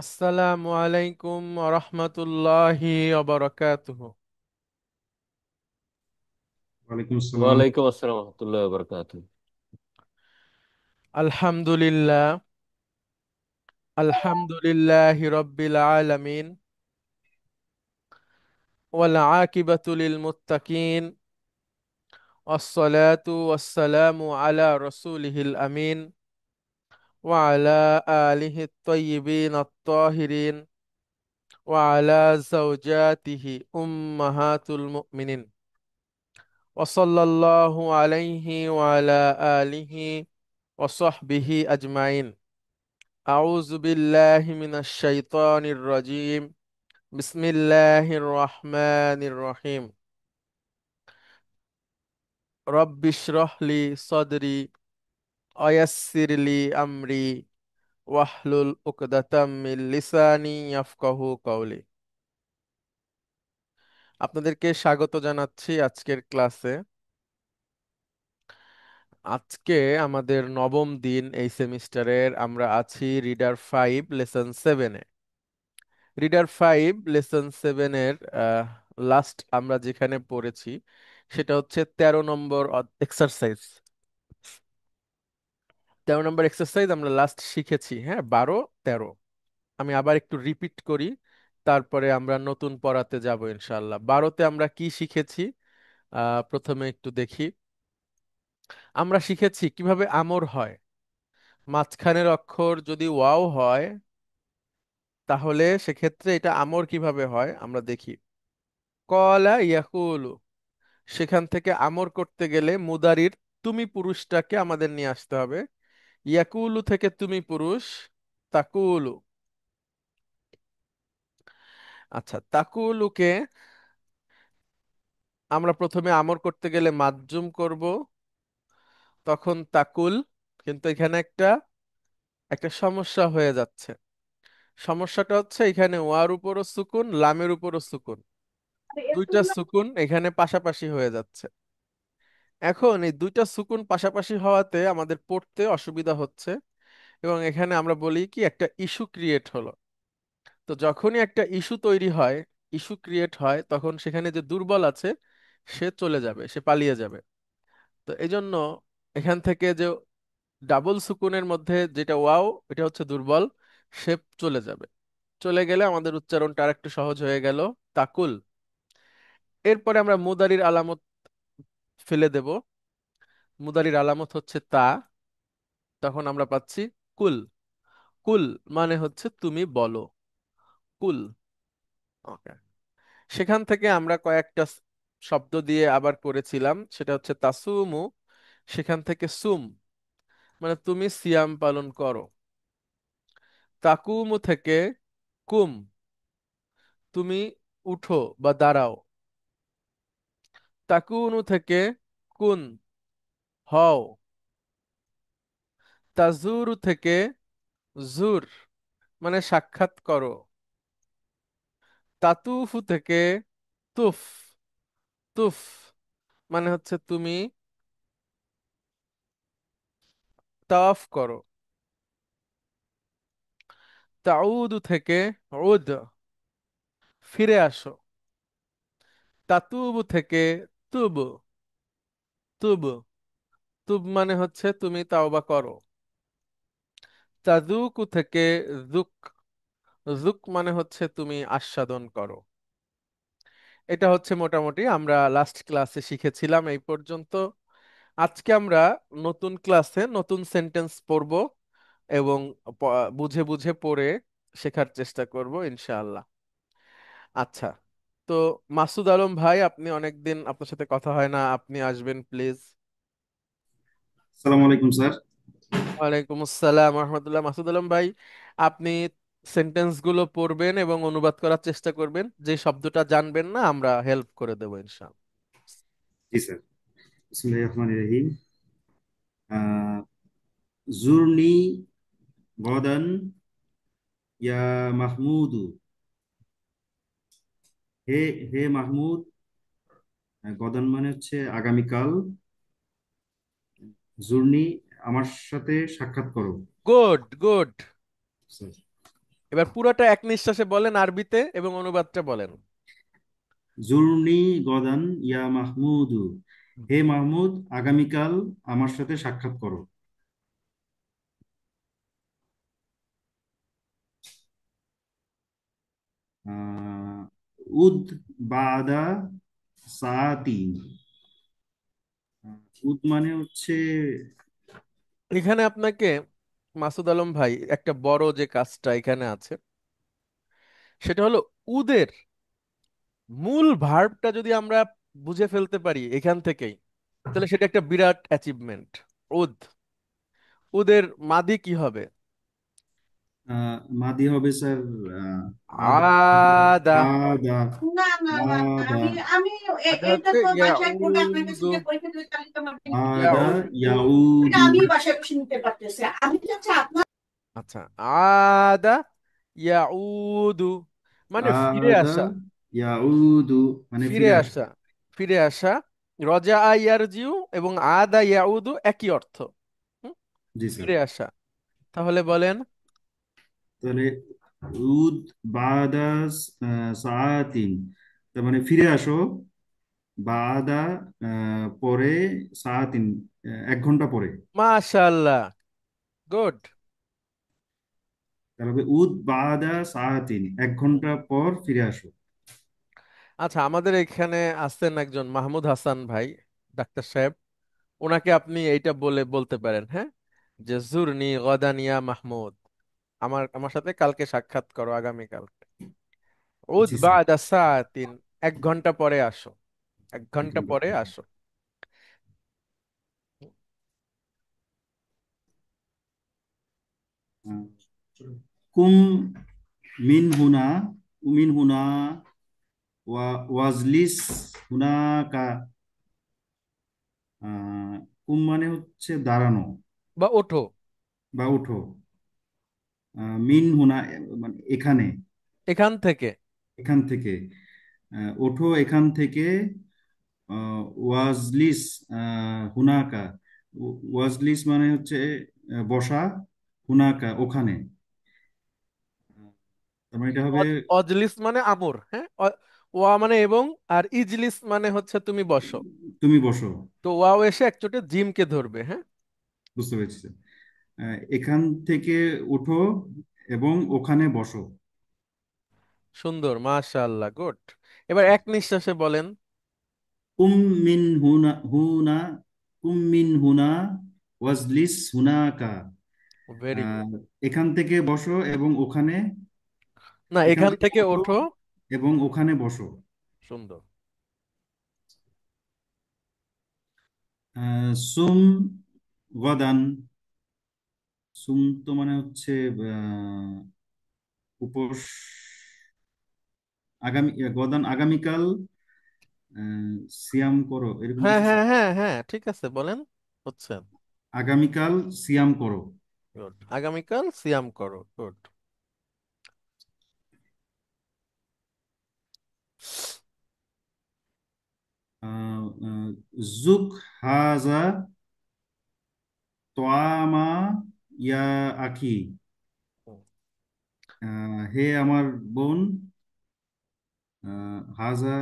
আসসালামু আলাইকুম রহমতুল্লাহি ওবরাকাতুহু। ওয়ালাইকুম আসসালাম। ওয়ালাইকুম আসসালাম রহমতুল্লাহ বারকাতুহ। আলহামদুলিল্লাহ, আলহামদুলিল্লাহি রব্বিল আলামিন, ওয়াল আকিবাতু লিল মুত্তাকিন, ওয়াসসালাতু ওয়াসসালামু আলা রাসূলিহিল আমিন, ওয়া আলা আলিহি আত-তাইয়িবিন আত-তাহিরিন, ওয়া আলা যাওজাতিহি উম্মাহাতুল মুমিনিন, ওয়া সাল্লাল্লাহু আলাইহি ওয়া আলা আলিহি ওয়া সাহবিহি আজমাইন। أعوذ بالله من الشيطان الرجيم. بسم الله الرحمن الرحيم. رب اشرح لي صدري ويسر لي أمري واحلل عقدة من لساني يفقهوا قولي. আপনাদেরকে স্বাগত জানাচ্ছি আজকের ক্লাসে। আজকে আমাদের নবম দিন এই সেমিস্টারের। আমরা আছি রিডার 5 লেসন 7-এ। রিডার 5 লেসন 7-এর লাস্ট আমরা যেখানে পড়েছি সেটা হচ্ছে 13 নম্বর এক্সারসাইজ। 13 নম্বর এক্সারসাইজ আমরা লাস্ট শিখেছি, হ্যাঁ, 12, 13। আমি আবার একটু রিপিট করি, তারপরে আমরা নতুন পড়াতে যাব ইনশাআল্লাহ। 12তে আমরা কি শিখেছি? প্রথমে একটু দেখি। আমরা শিখেছি কিভাবে আমর হয়। মাঝখানের অক্ষর যদি ওয়াও হয় তাহলে সেক্ষেত্রে এটা আমর কিভাবে হয় আমরা দেখি। কলা ইয়াকুলু, সেখান থেকে আমর করতে গেলে মুদারির তুমি পুরুষটাকে আমাদের নিয়ে আসতে হবে। ইয়াকুলু থেকে তুমি পুরুষ, তাকুলু। আচ্ছা, তাকুলুকে আমরা প্রথমে আমর করতে গেলে মাজ্জুম করব, তখন তাকুল। কিন্তু এখানে একটা একটা সমস্যা হয়ে যাচ্ছে। সমস্যাটা হচ্ছে এখানে ওয়ার উপরও সুকুন, লামের উপরও সুকুন, দুইটা সুকুন এখানে পাশাপাশি হয়ে যাচ্ছে। এখন এই দুইটা সুকুন পাশাপাশি হওয়াতে আমাদের পড়তে অসুবিধা হচ্ছে, এবং এখানে আমরা বলি কি একটা ইস্যু ক্রিয়েট হলো। তো যখনই একটা ইস্যু তৈরি হয়, ইস্যু ক্রিয়েট হয়, তখন সেখানে যে দুর্বল আছে সে চলে যাবে, সে পালিয়ে যাবে। তো এই জন্য এখান থেকে যে ডাবল সুকুনের মধ্যে যেটা ওয়াও, এটা হচ্ছে দুর্বল, সে চলে যাবে। চলে গেলে আমাদের উচ্চারণটা আর একটু সহজ হয়ে গেল, তাকুল। এরপরে আমরা মুদারির আলামত ফেলে দেব। মুদারির আলামত হচ্ছে তা। তখন আমরা পাচ্ছি কুল। কুল মানে হচ্ছে তুমি বলো, কুল। ওকে। সেখান থেকে আমরা কয়েকটা শব্দ দিয়ে আবার করেছিলাম, সেটা হচ্ছে তাসুমু। সেখান থেকে সুম মানে তুমি সিয়াম পালন করো। তাকুমু থেকে কুম, তুমি উঠো বা দাঁড়াও। তাকুনু থেকে কুন, হও। তাজুরু থেকে জুর মানে সাক্ষাৎ করো। তাতুফু থেকে তুফ, তুফ মানে হচ্ছে তুমি তাওয়াফ করো। তাউদু থেকে উদ, ফিরে আসো। তাতুবু থেকে তুব, তুব, তুব মানে হচ্ছে তুমি তাওবা করো। তাজুকু থেকে জুক, জুক মানে হচ্ছে তুমি আস্বাদন করো। এটা হচ্ছে মোটামুটি আমরা লাস্ট ক্লাসে শিখেছিলাম এই পর্যন্ত। আজকে আমরা নতুন ক্লাসে নতুন সেন্টেন্স পড়ব, এবং বুঝে বুঝে পড়ে শেখার চেষ্টা করব ইনশাআল্লাহ। আচ্ছা, তো মাসুদ আলম ভাই, আপনি অনেকদিন আপনার সাথে কথা হয় না, আপনি আসবেন প্লিজ। আসসালামু আলাইকুম স্যার। ওয়ালাইকুম আসসালাম রহমতুল্লাহ। মাসুদ আলম ভাই, আপনি সেন্টেন্স গুলো পড়বেন এবং অনুবাদ করার চেষ্টা করবেন। যে শব্দটা জানবেন না আমরা হেল্প করে দেবো ইনশাআল্লাহ। জি স্যার। বিসমিল্লাহির রহমানির রহিম। আহ, জুরনি গদান ইয়া মাহমুদু। হে হে মাহমুদ। গদান মানে হচ্ছে আগামীকাল। জুরনি আমার সাথে সাক্ষাৎ করো। Good, good. স্যার। এবার পুরোটা এক নিঃশ্বাসে বলেন আরবিতে এবং অনুবাদটা বলেন। জুরনি গদান ইয়া মাহমুদু, হে মাহমুদ আগামীকাল আমার সাথে সাক্ষাৎ করো। আহ, উদ বাদা সাতিন। উদ মানে হচ্ছে এখানে আপনাকে মাসুদ আলম ভাই একটা বড় যে কাজটা এখানে আছে সেটা হলো উদের মূল ভার্বটা যদি আমরা বুঝে ফেলতে পারি এখান থেকেই, তাহলে সেটা একটা বিরাট অ্যাচিভমেন্ট। উদ, উদের মাদি কি হবে? মাদি হবে স্যার। আহ, আদ আদা। আদা না না না না, আদা আমি আদা এটা হচ্ছে তো বাসায় পড়ে আপনার কাছে ইয়াউদু। যে পরীক্ষা দিলে তাহলে তো আমার আদা ইয়াউদু। এটা ইয়াউদু। আমি বাসায় বসে নিতে পারতেছি, আমি চাচ্ছি আপনার। আচ্ছা, আদা ইয়াউদু মানে ফিরে আদা আসা। ইয়াউদু মানে ফিরে ফিরে আসা। আসা, ফিরে আসা। রজা ইয়ারজিউ এবং আদা ইয়াউদু একই অর্থ। হুম? জি স্যার। ফিরে আসা। তাহলে বলেন। তাহলে উদ বাদা সাআতিন, তার মানে ফিরে আসো। বাদা পরে, সাআতিন 1 ঘন্টা পরে। মাশাআল্লাহ, গুড। তাহলে হবে উদ বাদা সাআতিন, 1 ঘন্টা পর ফিরে আসো। আচ্ছা, আমাদের এখানে আছেন একজন মাহমুদ হাসান ভাই, ডাক্তার সাহেব। ওনাকে আপনি এইটা বলে বলতে পারেন, হ্যাঁ, যে জুরনি গদানিয়া মাহমুদ, আমার সাথে কালকে সাক্ষাৎ করো, আগামীকাল। উদ জি স্যার। বাদা সাআতিন, 1 ঘন্টা পরে আসো, 1 ঘন্টা 1 ঘন্টা পরে পরে। আসো। আহ, কুম মিন হুনা, মিন হুনা ওয়াজলিস হুনাকা। কুম মানে হচ্ছে দাঁড়ানো বা ওঠো। বা উঠো। মিন হুনা মানে এখানে, এখান থেকে। এখান থেকে। ওঠো এখান থেকে। ওয়াজলিস হুনাকা। ওয়াজলিস মানে হচ্ছে বসা, হুনাকা ওখানে। তার মানে এটা হবে অজলিস মানে আমর, হ্যাঁ, ওয়া মানে এবং, আর ইজলিস মানে হচ্ছে তুমি বসো। তুমি বসো। তো ওয়াও এসে একচোটে জিমকে ধরবে, হ্যাঁ। বুঝতে পেরেছি স্যার। এখান থেকে উঠো এবং ওখানে বসো। সুন্দর, মাশাআল্লাহ, গুড। এবার এক নিঃশ্বাসে বলেন। কুম মিন হুনা হুনা, কুম মিন হুনা ওয়াজলিস হুনাকা। Very good. আহ, এখান থেকে বসো এবং ওখানে, না, এখান এখান থেকে থেকে ওঠো ওঠো। এবং ওখানে বসো। সুন্দর। সুম গদান। সুম তো মানে হচ্ছে উপোস। আগামী গদান আগামীকাল। সিয়াম করো, এরকম হ্যাঁ কিছু হ্যাঁ স্যার। হ্যাঁ হ্যাঁ, ঠিক আছে, বলেন। হচ্ছে। আগামীকাল সিয়াম করো। গুড, আগামীকাল সিয়াম করো, গুড। আহ, আহ, জুক হাজা তোয়ামা ইয়া আখি। হে আমার বোন। হাজা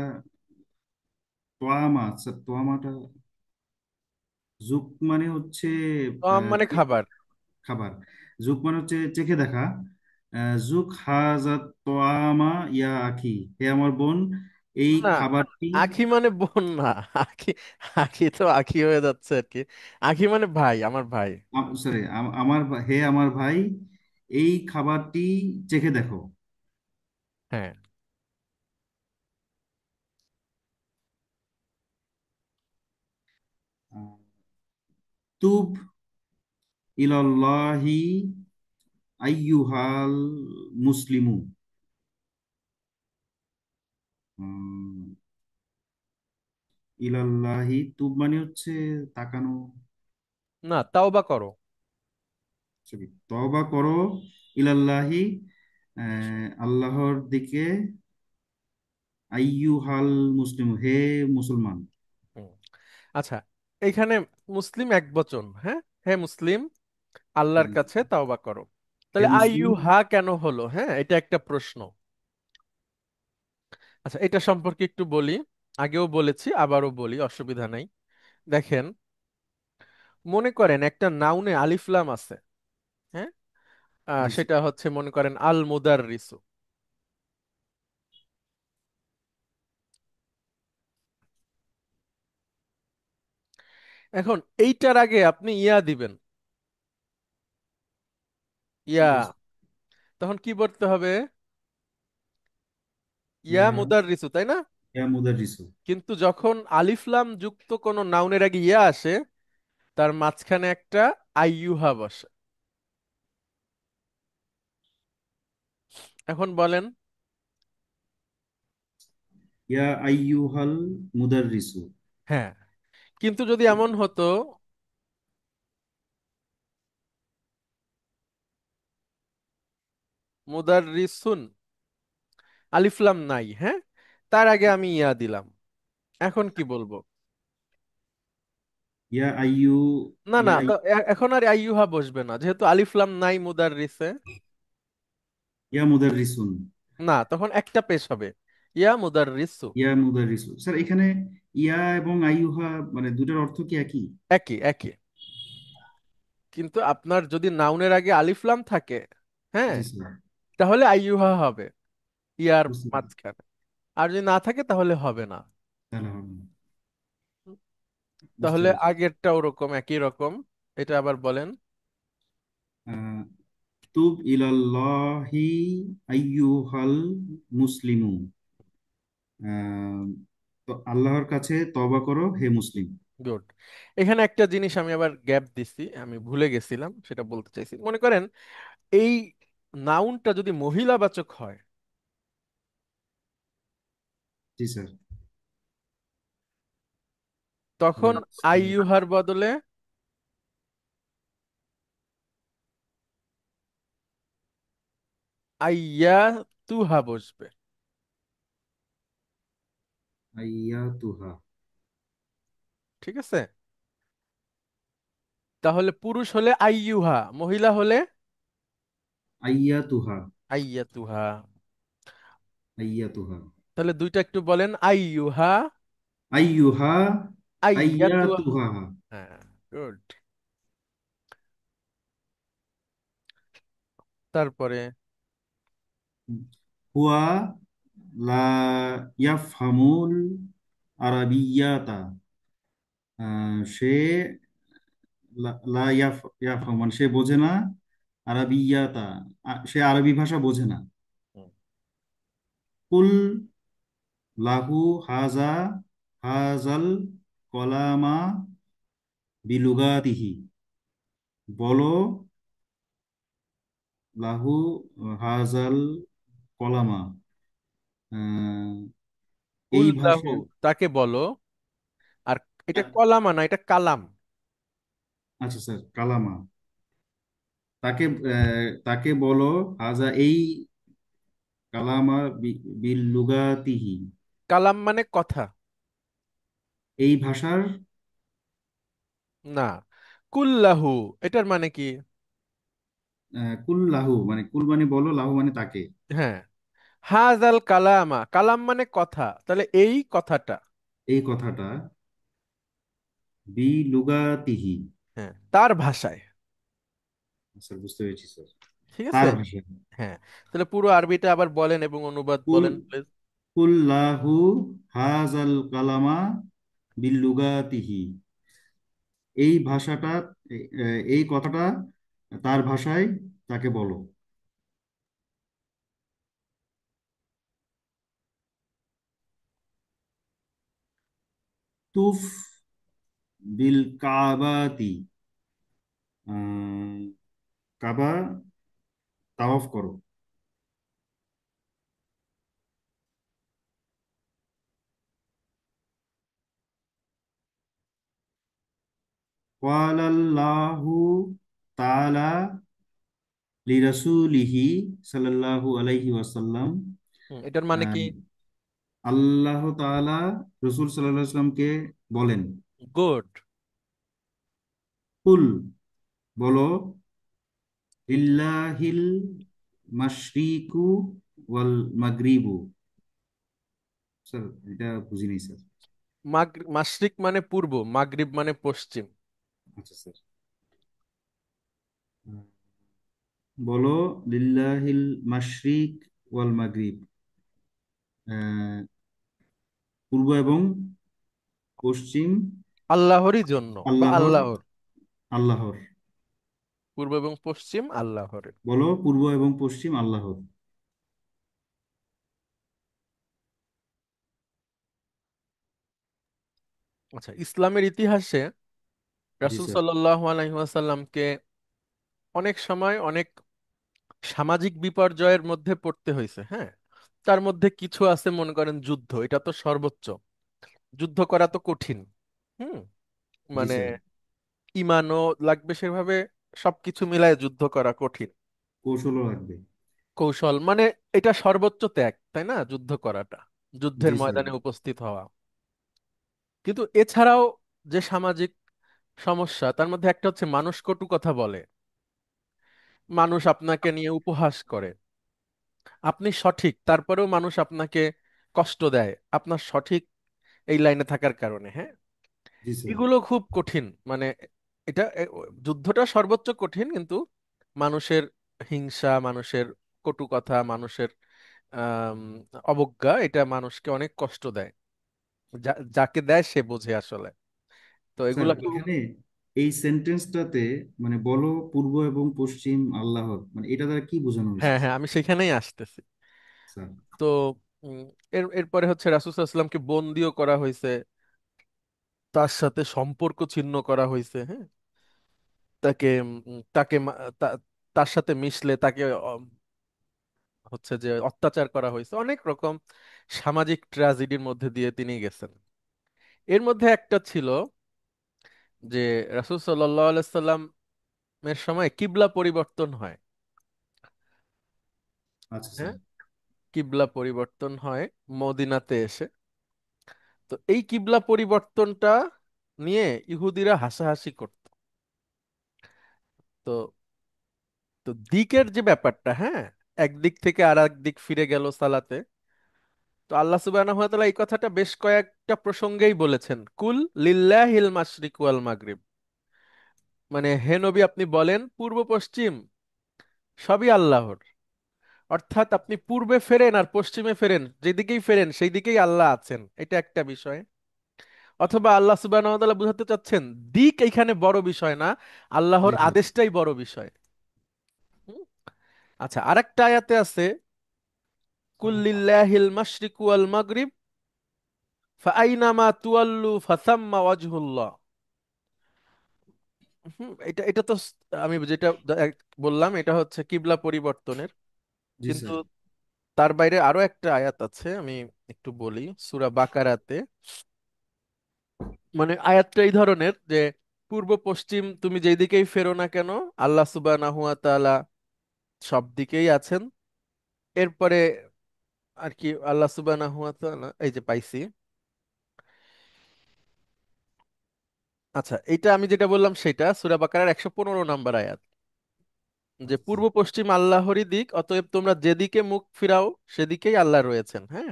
তোয়ামা, আচ্ছা তোয়ামাটা জুক মানে হচ্ছে মানে খাবার। খাবার। জুক মানে হচ্ছে চেখে দেখা। জুক হাজা তোয়ামা ইয়া আখি, হে আমার বোন এই না, খাবারটি। আখি মানে বোন না। আখি, আখি তো আখি হয়ে যাচ্ছে আর কি। আখি মানে ভাই, আমার ভাই। সরি, হে আমার ভাই এই খাবারটি চেখে দেখো। হ্যাঁ। আহ, তুব ইলাল্লাহি আইয়ুহাল মুসলিমু। উম, ইলাল্লাহি তুব মানে হচ্ছে তাকানো। না, তাওবা করো। সরি, তওবা করো। ইলাল্লাহি আল্লাহর দিকে। আইয়ুহাল মুসলিম, হে মুসলমান। হুম। আচ্ছা, এখানে মুসলিম এক বচন, হ্যাঁ, হে মুসলিম, আল্লাহর কাছে তাওবা করো। হে তাহলে মুসলিম। আইয়ুহা কেন হলো? হ্যাঁ, এটা একটা প্রশ্ন। আচ্ছা, এটা সম্পর্কে একটু বলি। আগেও বলেছি, আবারও বলি, অসুবিধা নাই। দেখেন, মনে করেন একটা নাউনে আলিফ লাম আছে। হ্যাঁ, জি স্যার। সেটা হচ্ছে মনে করেন আল মুদাররিসু। এখন এইটার আগে আপনি ইয়া দিবেন, ইয়া। জি স্যার। তখন কি বলতে হবে? ইয়া ইয়া, মুদাররিসু, তাই না? ইয়া মুদারিসু। কিন্তু যখন আলিফ লাম যুক্ত কোনো নাউনের আগে ইয়া আসে, তার মাঝখানে একটা আইয়ুহা বসে। এখন বলেন। ইয়া আইয়ুহাল মুদারিসু। হ্যাঁ, কিন্তু যদি এমন হতো মুদাররিসুন, আলিফ লাম নাই, হ্যাঁ, তার আগে আমি ইয়া দিলাম, এখন কি বলবো? ইয়া আইয়ু, না না, ইয়া তো এখন আর আইয়ুহা বসবে না, যেহেতু আলিফ লাম নাই মুদাররিসে। ইয়া মুদারিসুন। না, তখন একটা পেশ হবে, ইয়া মুদাররিসু। ইয়া মুদারিসু স্যার, এখানে ইয়া এবং আইয়ুহা মানে দুটার অর্থ কি একই? একই একই, কিন্তু আপনার যদি নাউনের আগে আলিফ লাম থাকে, হ্যাঁ, জি স্যার। তাহলে আইয়ুহা হবে ইয়ার বুঝতে পারছি। মাঝখানে। আর যদি না থাকে তাহলে হবে না। তাহলে হবে না। বুঝতে তাহলে পেরেছি। আগেরটা ওরকম, একই রকম। এটা আবার বলেন। আহ, তুব ইলাল্লাহি আইয়ুহাল মুসলিমুন। আহ, তো আল্লাহর কাছে তওবা করো হে মুসলিম। গুড। এখানে একটা জিনিস আমি আবার গ্যাপ দিছি, আমি ভুলে গেছিলাম, সেটা বলতে চাইছি। মনে করেন এই নাউনটা যদি মহিলাবাচক হয়, জি স্যার। তখন আচ্ছা। আইয়ুহার বদলে আইয়া তুহা বসবে। আইয়াতুহা। ঠিক আছে? তাহলে পুরুষ হলে আইয়ুহা, মহিলা হলে আইয়াতুহা। আইয়া তুহা। আইয়াতুহা। তাহলে দুইটা একটু বলেন, আইয়ুহা, আইয়ুহা। আইয়া তুহা। আইয়াতুহা। হ্যাঁ, গুড। তারপরে হুয়া লা ইয়াফহামুল আরাবিয়াতা। সে ইয়াফহাম মানে সে বোঝে না। আরাবিয়াতা, সে আরবি ভাষা বোঝে না। হুম, কুল লাহু হাজা হাজাল কলামা বিলুগাতিহি। বলো লাহু হাজাল কলামা। আহ, এই কুল্লাহু, ভাষায়। তাকে বলো। আর এটা কলামা না, এটা কালাম। আচ্ছা স্যার, কালামা। তাকে তাকে বলো হাজা এই কালামা বিল লুগাতিহি। কালাম মানে কথা। এই ভাষার। না, কুল্লাহু এটার মানে কি? কুল লাহু মানে কুল মানে বলো, লাহু মানে তাকে। হ্যাঁ, হাজাল কালামা, কালাম মানে কথা, তাহলে এই কথাটা। এই কথাটা বি লুগাতিহি। হ্যাঁ, তার ভাষায়। স্যার বুঝতে পেরেছি স্যার। ঠিক আছে। তার ভাষায়। হ্যাঁ, তাহলে পুরো আরবিটা আবার বলেন এবং অনুবাদ কুল বলেন প্লিজ। কুল লাহু হাজাল কালামা বিল লুগাতিহি। এই ভাষাটা, এই কথাটা তার ভাষায় তাকে বলো। তুফ বিল কাবাতি। আহ, কাবা তাওয়াফ করো। ওয়ালাল্লাহু তাআলা লিরাসূলিহি সাল্লাল্লাহু আলাইহি ওয়াসাল্লাম। এটার মানে কি? আল্লাহ তাআলা রসূল সাল্লাল্লাহু আলাইহি ওয়াসাল্লামকে বলেন। গুড। কুল বলো লিল্লাহিল মাশরিকু ওয়াল মাগরিবু। স্যার, এটা বুঝি নাই স্যার। মাশরিক মানে পূর্ব, মাগরিব মানে পশ্চিম। আচ্ছা স্যার। বলো, লিল্লাহিল মাশরিক ওয়াল মাগরিব, পূর্ব এবং পশ্চিম আল্লাহরই জন্য বা আল্লাহর। আল্লাহর। আল্লাহর। পূর্ব এবং পশ্চিম আল্লাহর। বলো, পূর্ব এবং পশ্চিম আল্লাহর। আচ্ছা, ইসলামের ইতিহাসে জি রাসূল স্যার। সাল্লাল্লাহু আলাইহি ওয়াসাল্লামকে অনেক সময় অনেক সামাজিক বিপর্যয়ের মধ্যে পড়তে হয়েছে, হ্যাঁ। তার মধ্যে কিছু আছে, মনে করেন যুদ্ধ, এটা তো সর্বোচ্চ। যুদ্ধ করা তো কঠিন। হুম। জি মানে স্যার। ইমানও লাগবে সেভাবে, সবকিছু মিলায় যুদ্ধ করা কঠিন। কৌশলও লাগবে। কৌশল মানে এটা সর্বোচ্চ ত্যাগ, তাই না, যুদ্ধ করাটা, যুদ্ধের জি স্যার। ময়দানে উপস্থিত হওয়া। কিন্তু এছাড়াও যে সামাজিক সমস্যা, তার মধ্যে একটা হচ্ছে মানুষ কটু কথা বলে, মানুষ আপনাকে নিয়ে উপহাস করে। আপনি সঠিক, তারপরেও মানুষ আপনাকে কষ্ট দেয় আপনার সঠিক এই লাইনে থাকার কারণে, হ্যাঁ। জি স্যার। এগুলো খুব কঠিন, মানে এটা যুদ্ধটা সর্বোচ্চ কঠিন, কিন্তু মানুষের হিংসা, মানুষের কটু কথা, মানুষের আম, অবজ্ঞা, এটা মানুষকে অনেক কষ্ট দেয়। যাকে দেয় সে বোঝে আসলে। তো স্যার, এগুলা খুব। এখানে এই সেন্টেন্সটাতে মানে বলো পূর্ব এবং পশ্চিম আল্লাহর, মানে এটা দ্বারা কি বোঝানো হয়েছে হ্যাঁ, হ্যাঁ, স্যার? আমি সেখানেই আসতেছি। স্যার। তো উম, এরপরে হচ্ছে রাসূল সাল্লাল্লাহু আলাইহি ওয়াসাল্লামকে বন্দিও করা হয়েছে, তার সাথে সম্পর্ক ছিন্ন করা হয়েছে, হ্যাঁ। তাকে তাকে তার সাথে মিশলে তাকে হচ্ছে যে অত্যাচার করা হয়েছে, অনেক রকম সামাজিক ট্র্যাজেডির মধ্যে দিয়ে তিনি গেছেন। এর মধ্যে একটা ছিল যে রাসূল সাল্লাল্লাহু আলাইহি সাল্লামের সময় কিবলা পরিবর্তন হয়। আচ্ছা স্যার। হ্যাঁ, কিবলা পরিবর্তন হয় মদিনাতে এসে। তো এই কিবলা পরিবর্তনটা নিয়ে ইহুদিরা হাসাহাসি করত। তো তো দিকের যে ব্যাপারটা, হ্যাঁ, একদিক থেকে আর এক দিক ফিরে গেল সালাতে। তো আল্লাহ সুবহানাহু ওয়া তাআলা এই কথাটা বেশ কয়েকটা প্রসঙ্গেই বলেছেন, কুল লিল্লাহিল মাশরিক ওয়াল মাগরিব। মানে হে নবী, আপনি বলেন পূর্ব পশ্চিম সবই আল্লাহর। অর্থাৎ আপনি পূর্বে ফেরেন আর পশ্চিমে ফেরেন, যেদিকেই ফেরেন সেই দিকেই আল্লাহ আছেন, এটা একটা বিষয়। অথবা আল্লাহ সুবহানাহু ওয়া তাআলা বুঝাতে চাচ্ছেন দিক এখানে বড় বিষয় না, আল্লাহর জি স্যার। আদেশটাই বড় বিষয়। হুম? আচ্ছা, আরেকটা আয়াতে আছে, কুল্লিল্লাহিল মাশরিকু ওয়াল মাগরিব ফাআইনামা তুওয়াল্লু ফাসাম্মা ওয়াজহুল্লাহ। এটা এটা তো আমি যেটা বললাম, এটা হচ্ছে কিবলা পরিবর্তনের। জি কিন্তু স্যার। তার বাইরে আরো একটা আয়াত আছে, আমি একটু বলি, সূরা বাকারাতে। মানে আয়াতটা এই ধরনের যে পূর্ব পশ্চিম তুমি যেই দিকেই ফেরো না কেন, আল্লাহ সুবহানাহু ওয়া তাআলা সব দিকেই আছেন। এরপরে আর কি আল্লাহ সুবহানাহু ওয়া তাআলা, এই যে পাইছি। আচ্ছা, এইটা আমি যেটা বললাম সেটা সূরা বাকারার 115 নম্বর আয়াত, যে আচ্ছা পূর্ব স্যার। পশ্চিম আল্লাহরই দিক, অতএব তোমরা যেদিকে মুখ ফিরাও সেদিকেই আল্লাহ রয়েছেন, হ্যাঁ।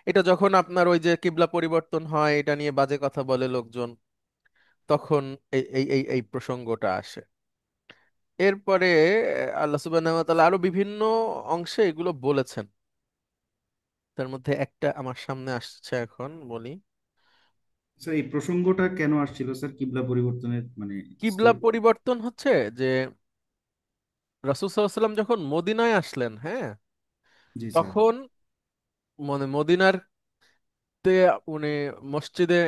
এটা যখন আপনার ওই যে কিবলা পরিবর্তন হয়, এটা নিয়ে বাজে কথা বলে লোকজন, তখন এই এই এই এই প্রসঙ্গটা আসে। এরপরে আল্লাহ সুবহানাহু ওয়া তাআলা আরো বিভিন্ন অংশে এগুলো বলেছেন। তার মধ্যে একটা আমার সামনে আসছে, এখন বলি। স্যার, এই প্রসঙ্গটা কেন আসছিল স্যার, কিবলা পরিবর্তনের মানে কিবলা স্টোরি? পরিবর্তন হচ্ছে যে রাসূল সাল্লাল্লাহু আলাইহি ওয়াসাল্লাম যখন মদিনায় আসলেন, হ্যাঁ, জি স্যার। তখন মানে মদিনার তে উনি মসজিদে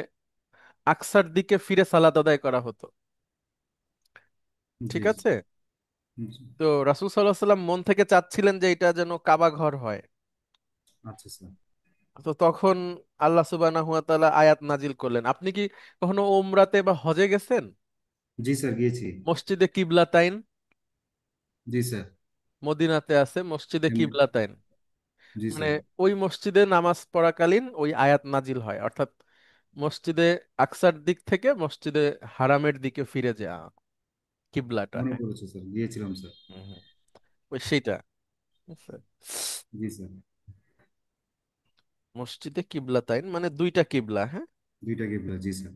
আকসার দিকে ফিরে সালাত আদায় করা হতো, জি ঠিক জি। আছে। জি। তো রাসূল সাল্লাল্লাহু আলাইহি ওয়াসাল্লাম মন থেকে চাচ্ছিলেন যে এটা যেন কাবা ঘর হয়। আচ্ছা স্যার। তো তখন আল্লাহ সুবহানাহু ওয়া তাআলা আয়াত নাজিল করলেন। আপনি কি কখনো ওমরাতে বা হজে গেছেন? জি স্যার, গিয়েছি। মসজিদে কিবলাতাইন জি স্যার। মদিনাতে আছে, মসজিদে এম- কিবলাতাইন। জি মানে স্যার। ওই মসজিদে নামাজ পড়াকালীন ওই আয়াত নাজিল হয়, অর্থাৎ মসজিদে আকসার দিক থেকে মসজিদে হারামের দিকে ফিরে যাওয়া। কিবলাটা, মনে হ্যাঁ। পড়েছে স্যার, গিয়েছিলাম স্যার। হুম, হুম। ওই সেইটা, বুঝছে? জি স্যার। মসজিদে কিবলাতাইন মানে দুইটা কিবলা, হ্যাঁ। দুইটা কিবলা, জি স্যার।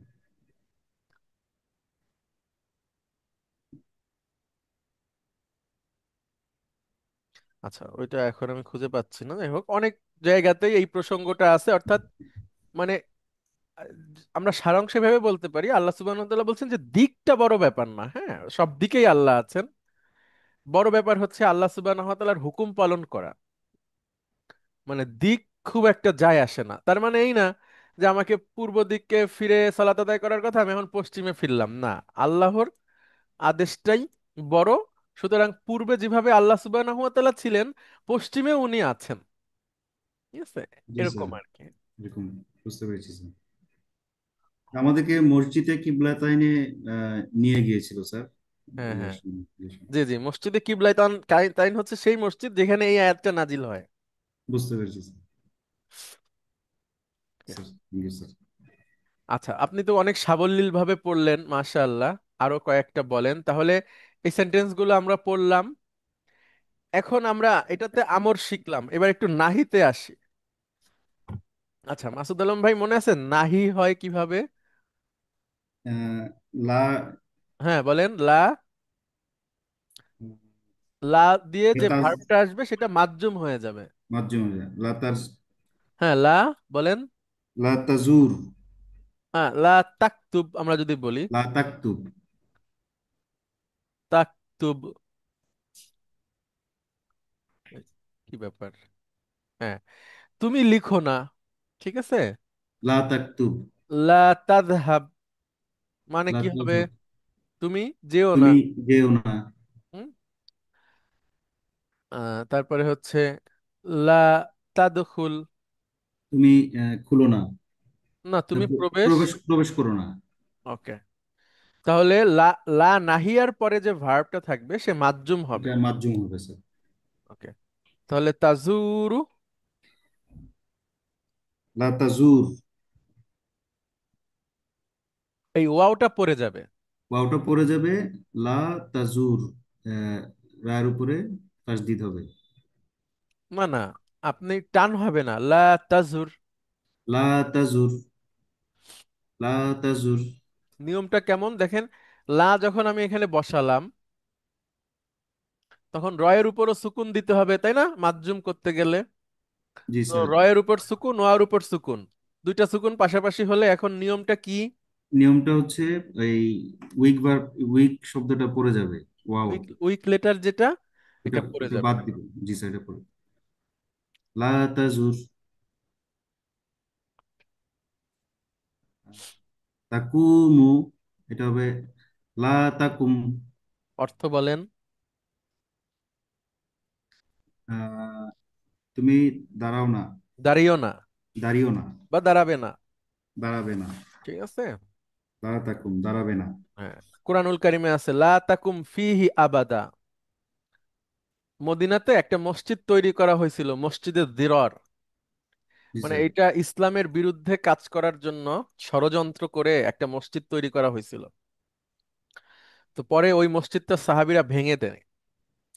আচ্ছা, ওইটা এখন আমি খুঁজে পাচ্ছি না, যাই হোক অনেক জায়গাতেই এই প্রসঙ্গটা আছে, অর্থাৎ মানে আহ, আমরা সারাংশে ভেবে বলতে পারি আল্লাহ সুবহানাহু ওয়া তাআলা বলছেন যে দিকটা বড় ব্যাপার না, হ্যাঁ, সব দিকেই আল্লাহ আছেন। বড় ব্যাপার হচ্ছে আল্লাহ সুবহানাহু ওয়া তাআলার হুকুম পালন করা। মানে দিক খুব একটা যায় আসে না, তার মানে এই না যে আমাকে পূর্ব দিকে ফিরে সালাত আদায় করার কথা, আমি এখন পশ্চিমে ফিরলাম না। আল্লাহর আদেশটাই বড়। সুতরাং পূর্বে যেভাবে আল্লাহ সুবহানাহু ওয়া তাআলা ছিলেন, পশ্চিমে উনি আছেন। ঠিক আছে, জি এরকম স্যার, আর কি। এরকম বুঝতে পেরেছি স্যার। আমাদেরকে মসজিদে কিবলাতাইনে নিয়ে গিয়েছিল স্যার। হ্যাঁ, ইয়ার হ্যাঁ। সময়, যে সময়। জি, জি, মসজিদে কিবলায় তাইন হচ্ছে সেই মসজিদ যেখানে এই আয়াতটা নাজিল হয়। বুঝতে পেরেছি sir. Sir, thank you sir. আচ্ছা, আপনি তো অনেক সাবলীল ভাবে পড়লেন, মাশাআল্লাহ। আরো কয়েকটা বলেন তাহলে। এই সেন্টেন্স গুলো আমরা পড়লাম, এখন আমরা এটাতে আমর শিখলাম, এবার একটু নাহিতে আসি। আচ্ছা, মাসুদ আলম ভাই, মনে আছে নাহি হয় কিভাবে? আহ, লা হ্যাঁ, বলেন। লা, লা দিয়ে যে লাতাজ ভার্বটা আসবে সেটা মাজ্জুম হয়ে যাবে। মাধ্যমে লাতাজ হ্যাঁ, লা বলেন। লাতাজুর হ্যাঁ, লা তাকতুব আমরা যদি বলি। লা তাকতুব। তাকতুব, কি ব্যাপার? হ্যাঁ, তুমি লিখো না, ঠিক আছে। লা তাকতুব লা তাযহাব মানে লা কি হবে? তাযহাব, তুমি যেও না। তুমি যেও না। হুম? তারপরে হচ্ছে লা তাদখুল, তুমি খুলো না। না তুমি তারপর প্রবেশ। প্রবেশ প্রবেশ করো না। ওকে, তাহলে লা, লা নাহিয়ার পরে যে ভার্বটা থাকবে সে মাজ্জুম হবে। এটা মাধ্যম হবে স্যার। ওকে, তাহলে তাজুরু, লা তাজুর, এই ওয়াওটা পড়ে যাবে। ওয়াওটা পড়ে যাবে। লা তাজুর, আহ, রার উপরে তাসদিদ হবে। না, না, আপনি টান হবে না, লা তাজুর। লা তাজুর, লা তাজুর। নিয়মটা কেমন দেখেন, লা যখন আমি এখানে বসালাম, তখন রয়ের উপরও সুকুন দিতে হবে, তাই না, মাজ্জুম করতে গেলে। জি তো স্যার। রয়ের উপর সুকুন, ওয়ার উপর সুকুন, দুইটা সুকুন পাশাপাশি হলে এখন নিয়মটা কি? নিয়মটা হচ্ছে এই উইক ভার্ব, উইক শব্দটা পড়ে যাবে। ওয়াও, উইক, উইক লেটার যেটা, এটা এটা পড়ে এটা যাবে। বাদ দিব। জি স্যার, এটা পড়ে। লা তাজুর, তাকুমু, এটা হবে লা তাকুম। অর্থ বলেন। আহ, তুমি দাঁড়াও না, দাঁড়িয়েও না দাঁড়িও না, বা দাঁড়াবে না, দাঁড়াবে না। ঠিক আছে। লা তাকুম, দাঁড়াবে না। হ্যাঁ, কোরআনুল কারিমে আছে লা তাকুম ফিহি আবাদা। মদিনাতে একটা মসজিদ তৈরি করা হয়েছিল, মসজিদে দিরর। জি মানে স্যার। এটা ইসলামের বিরুদ্ধে কাজ করার জন্য ষড়যন্ত্র করে একটা মসজিদ তৈরি করা হয়েছিল। তো পরে ওই মসজিদটা সাহাবীরা ভেঙে দেয়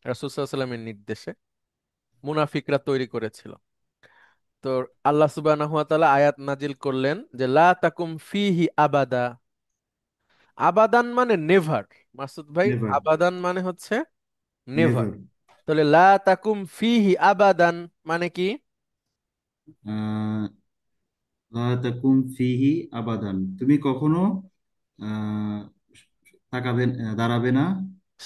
রাসূল সাল্লাল্লাহু আলাইহি ওয়াসাল্লামের নির্দেশে। মুনাফিকরা তৈরি করেছিল। তো আল্লাহ সুবহানাহু ওয়া তাআলা আয়াত নাজিল করলেন যে লা তাকুম ফিহি আবাদা। আবাদান মানে নেভার, মাসুদ ভাই। নেভার, আবাদান মানে হচ্ছে নেভার। নেভার। তাহলে লা তাকুম ফিহি আবাদান মানে কি? লা তাকুম ফিহি আবাদান, তুমি কখনো আহ তাকাবে, দাঁড়াবে না।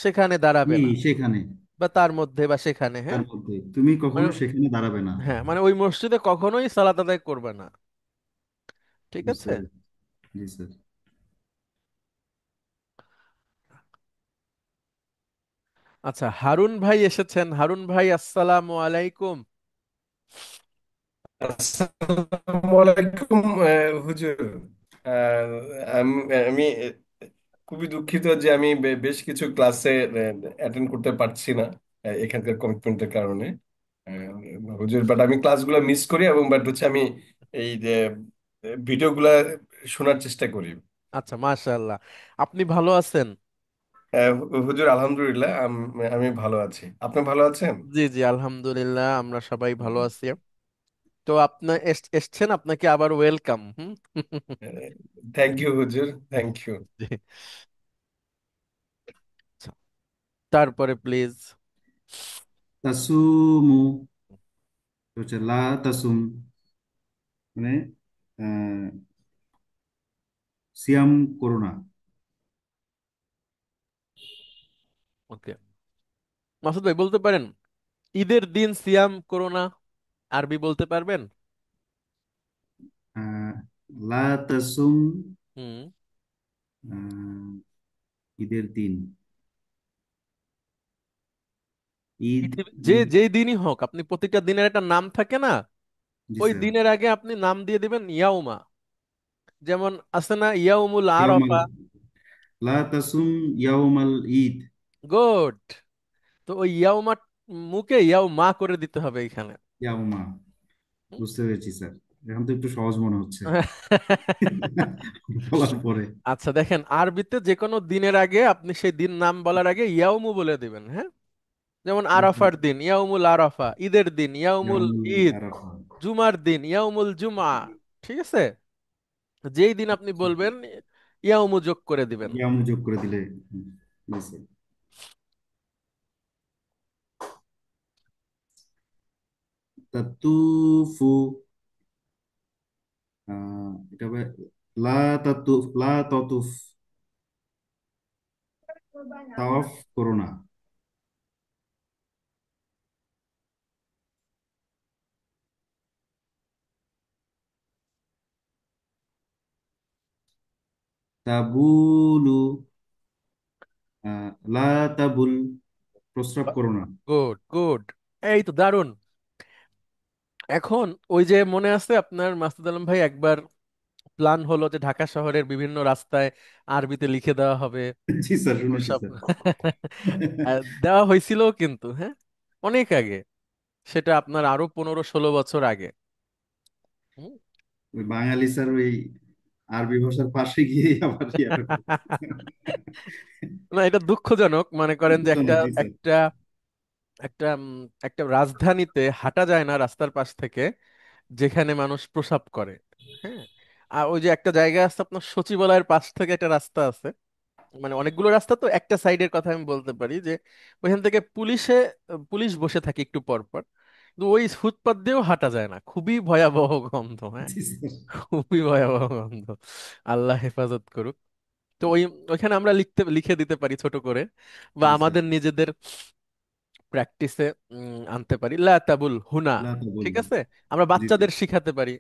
সেখানে দাঁড়াবে কি না, সেখানে, বা তার মধ্যে বা সেখানে, তার হ্যাঁ। মধ্যে তুমি মানে, কখনো সেখানে দাঁড়াবে না। হ্যাঁ, মানে ওই মসজিদে কখনোই সালাত আদায় করবে না, ঠিক বুঝতে আছে। পেরেছি। জি স্যার। আচ্ছা, হারুন ভাই এসেছেন। হারুন ভাই, আসসালামু আলাইকুম। আসসালামু আলাইকুম হুজুর। আহ, আমি আমি খুবই দুঃখিত যে আমি বেশ কিছু ক্লাসে অ্যাটেন্ড করতে পারছি না এখানকার কমিটমেন্টের কারণে। হুজুর, বাট আমি ক্লাসগুলো মিস করি, এবং বাট হচ্ছে আমি এই যে ভিডিওগুলা শোনার চেষ্টা করি। আচ্ছা, মাশাআল্লাহ। আপনি ভালো আছেন? হুজুর আলহামদুলিল্লাহ, আমি ভালো আছি। আপনি ভালো আছেন? জি জি, আলহামদুলিল্লাহ আমরা সবাই ভালো আছি। তো আপনি এসছেন, আপনাকে আবার ওয়েলকাম। হুম। থ্যাংক ইউ হুজুর, থ্যাংক ইউ। জি। আচ্ছা, তারপরে প্লিজ। তাসুমু হচ্ছে লা তাসুম, মানে আহ, সিয়াম করো না। ওকে, মাসুদ ভাই বলতে পারেন ঈদের দিন সিয়াম করো না, আরবি বলতে পারবেন? আহ, লা তাসুম, হুম। আহ, ঈদের দিন, ঈদ, যে ঈদ। যেই দিনই হোক, আপনি প্রতিটা দিনের একটা নাম থাকে না, জি ওই স্যার। দিনের আগে আপনি নাম দিয়ে দিবেন ইয়াউমা। যেমন আছে না ইয়াউমুল ইয়াউমাল, আরাফা। লা তাসুম ইয়াউমাল ঈদ। গুড। তো ওই ইয়াউমা মুখে ইয়াউমা করে দিতে হবে এখানে। ইয়াউমা, বুঝতে পেরেছি স্যার। এখন তো একটু সহজ মনে হচ্ছে বলার পরে। আচ্ছা দেখেন, আরবিতে যে কোনো দিনের আগে আপনি সেই দিন নাম বলার আগে ইয়াউমু বলে দিবেন, হ্যাঁ? যেমন আচ্ছা, আরাফার দিন ইয়াউমুল আরাফা, ঈদের দিন ইয়াউমুল ইয়াউমুল ঈদ, আরাফা। জুমার দিন ইয়াউমুল জুমা। ঠিক আছে? যেই দিন আপনি বলবেন ইয়াউমু যোগ করে দিবেন। ইয়াউমু যোগ করে দিলে। জি স্যার। তাতুফু, এটা হবে লা তাতুফ, লা তাতুফ, তাওয়াফ করো না। তাবুলু, লা তাবুল, প্রস্রাব করো না। গুড গুড, এই তো দারুণ। এখন ওই যে মনে আছে আপনার মাসুদ আলম ভাই, একবার প্ল্যান হলো যে ঢাকা শহরের বিভিন্ন রাস্তায় আরবিতে লিখে দেওয়া হবে জি স্যার, শুনেছি প্রসাব। স্যার। দেওয়া হয়েছিল কিন্তু, হ্যাঁ, অনেক আগে। সেটা আপনার আরো 15-16 বছর আগে। হুম। ওই বাঙালি স্যার ওই আরবি ভাষার পাশে গিয়ে আবার ইয়াটা করে। না, এটা দুঃখজনক, মনে করেন যে একটা দুঃখজনক, জি স্যার। একটা একটা একটা রাজধানীতে হাঁটা যায় না রাস্তার পাশ থেকে যেখানে মানুষ প্রসাব করে। হ্যাঁ। আর ওই যে একটা জায়গা আছে আপনার সচিবালয়ের পাশ থেকে একটা রাস্তা আছে, মানে অনেকগুলো রাস্তা, তো একটা সাইডের কথা আমি বলতে পারি যে ওইখান থেকে পুলিশ বসে থাকে একটু পর পর, কিন্তু ওই ফুটপাত দিয়েও হাঁটা যায় না, খুবই ভয়াবহ গন্ধ, হ্যাঁ, জি স্যার। খুবই ভয়াবহ গন্ধ। আল্লাহ হেফাজত করুক। তো ওইখানে আমরা লিখে দিতে পারি ছোট করে, বা জি স্যার। আমাদের নিজেদের প্র্যাকটিসে আনতে পারি লা তাবুল হুনা। লা তাবুল। ঠিক আছে? আমরা জি স্যার। বাচ্চাদের শিখাতে পারি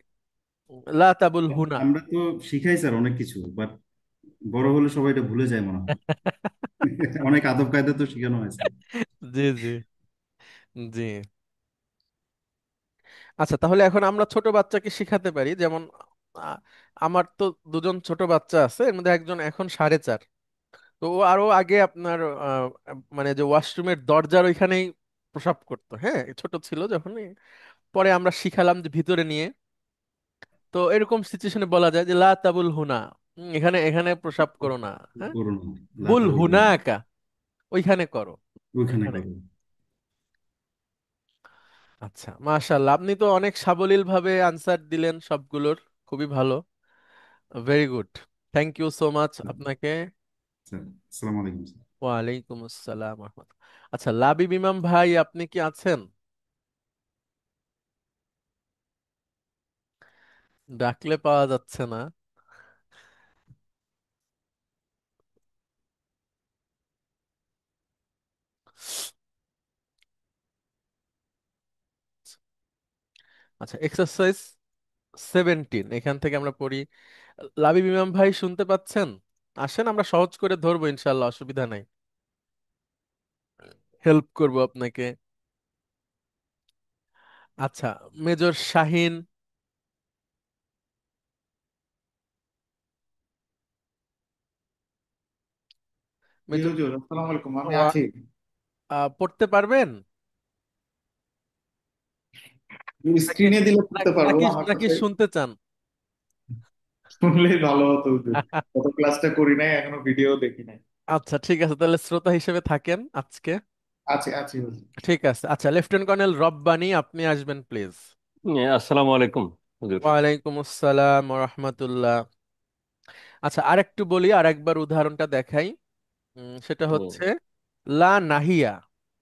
লা তাবুল হুনা। আমরা তো শিখাই স্যার অনেক কিছু, বাট বড় হলে সবাই এটা ভুলে যায় মনে হয়। অনেক আদব কায়দা তো শেখানো হয় স্যার। জি জি জি। আচ্ছা, তাহলে এখন আমরা ছোট বাচ্চাকে শিখাতে পারি, যেমন আ- আমার তো দুজন ছোট বাচ্চা আছে, এর মধ্যে একজন এখন 4.5। তো ও আরো আগে আপনার মানে যে ওয়াশরুমের দরজার ওইখানেই প্রসাব করতো, হ্যাঁ, ছোট ছিল যখন। পরে আমরা শিখালাম যে ভিতরে নিয়ে। তো এরকম সিচুয়েশনে বলা যায় যে লা তাবুল হুনা, এখানে এখানে প্রসাব করো না, হ্যাঁ, করুন, লা বুল তাবুল। হুনাকা, ওইখানে করো, ওইখানে ওইখানে। করুন। আচ্ছা, মাশাআল্লাহ, আপনি তো অনেক সাবলীল ভাবে আনসার দিলেন সবগুলোর, খুবই ভালো, very good. Thank you so much আপনাকে। স্যার, আসসালামু আলাইকুম স্যার। ওয়ালাইকুম আসসালাম রহমতুল্লাহ। আচ্ছা, লাবিব ইমাম ভাই আপনি কি আছেন? ডাকলে পাওয়া যাচ্ছে না। আচ্ছা, এক্সারসাইজ 17 এখান থেকে আমরা পড়ি। লাবিব ইমাম ভাই শুনতে পাচ্ছেন? আসেন, আমরা সহজ করে ধরবো ইনশাল্লাহ, অসুবিধা নাই, হেল্প করব আপনাকে। আচ্ছা, মেজর শাহিন, জি মেজর হুজুর, আসসালামু আলাইকুম, আমি ওয়া- আছি। পড়তে পারবেন? নাকি স্ক্রিনে দিলে করতে পারবো, নাকি আমার নাকি কাছে শুনতে চান? শুনলেই ভালো হতো হুজুর। গত ক্লাসটা করি নাই, এখনো ভিডিও দেখি নাই। আচ্ছা ঠিক আছে, তাহলে শ্রোতা হিসেবে থাকেন আজকে। আছে আছে হুজুর। ঠিক আছে, আচ্ছা লেফটেন্যান্ট কর্নেল রব্বানী আপনি আসবেন প্লিজ। আসসালামু আলাইকুম হুজুর। ওয়ালাইকুম আসসালাম রহমতুল্লাহ। আচ্ছা আরেকটু বলি, আরেকবার উদাহরণটা দেখাই। সেটা জি হচ্ছে লা নাহিয়া।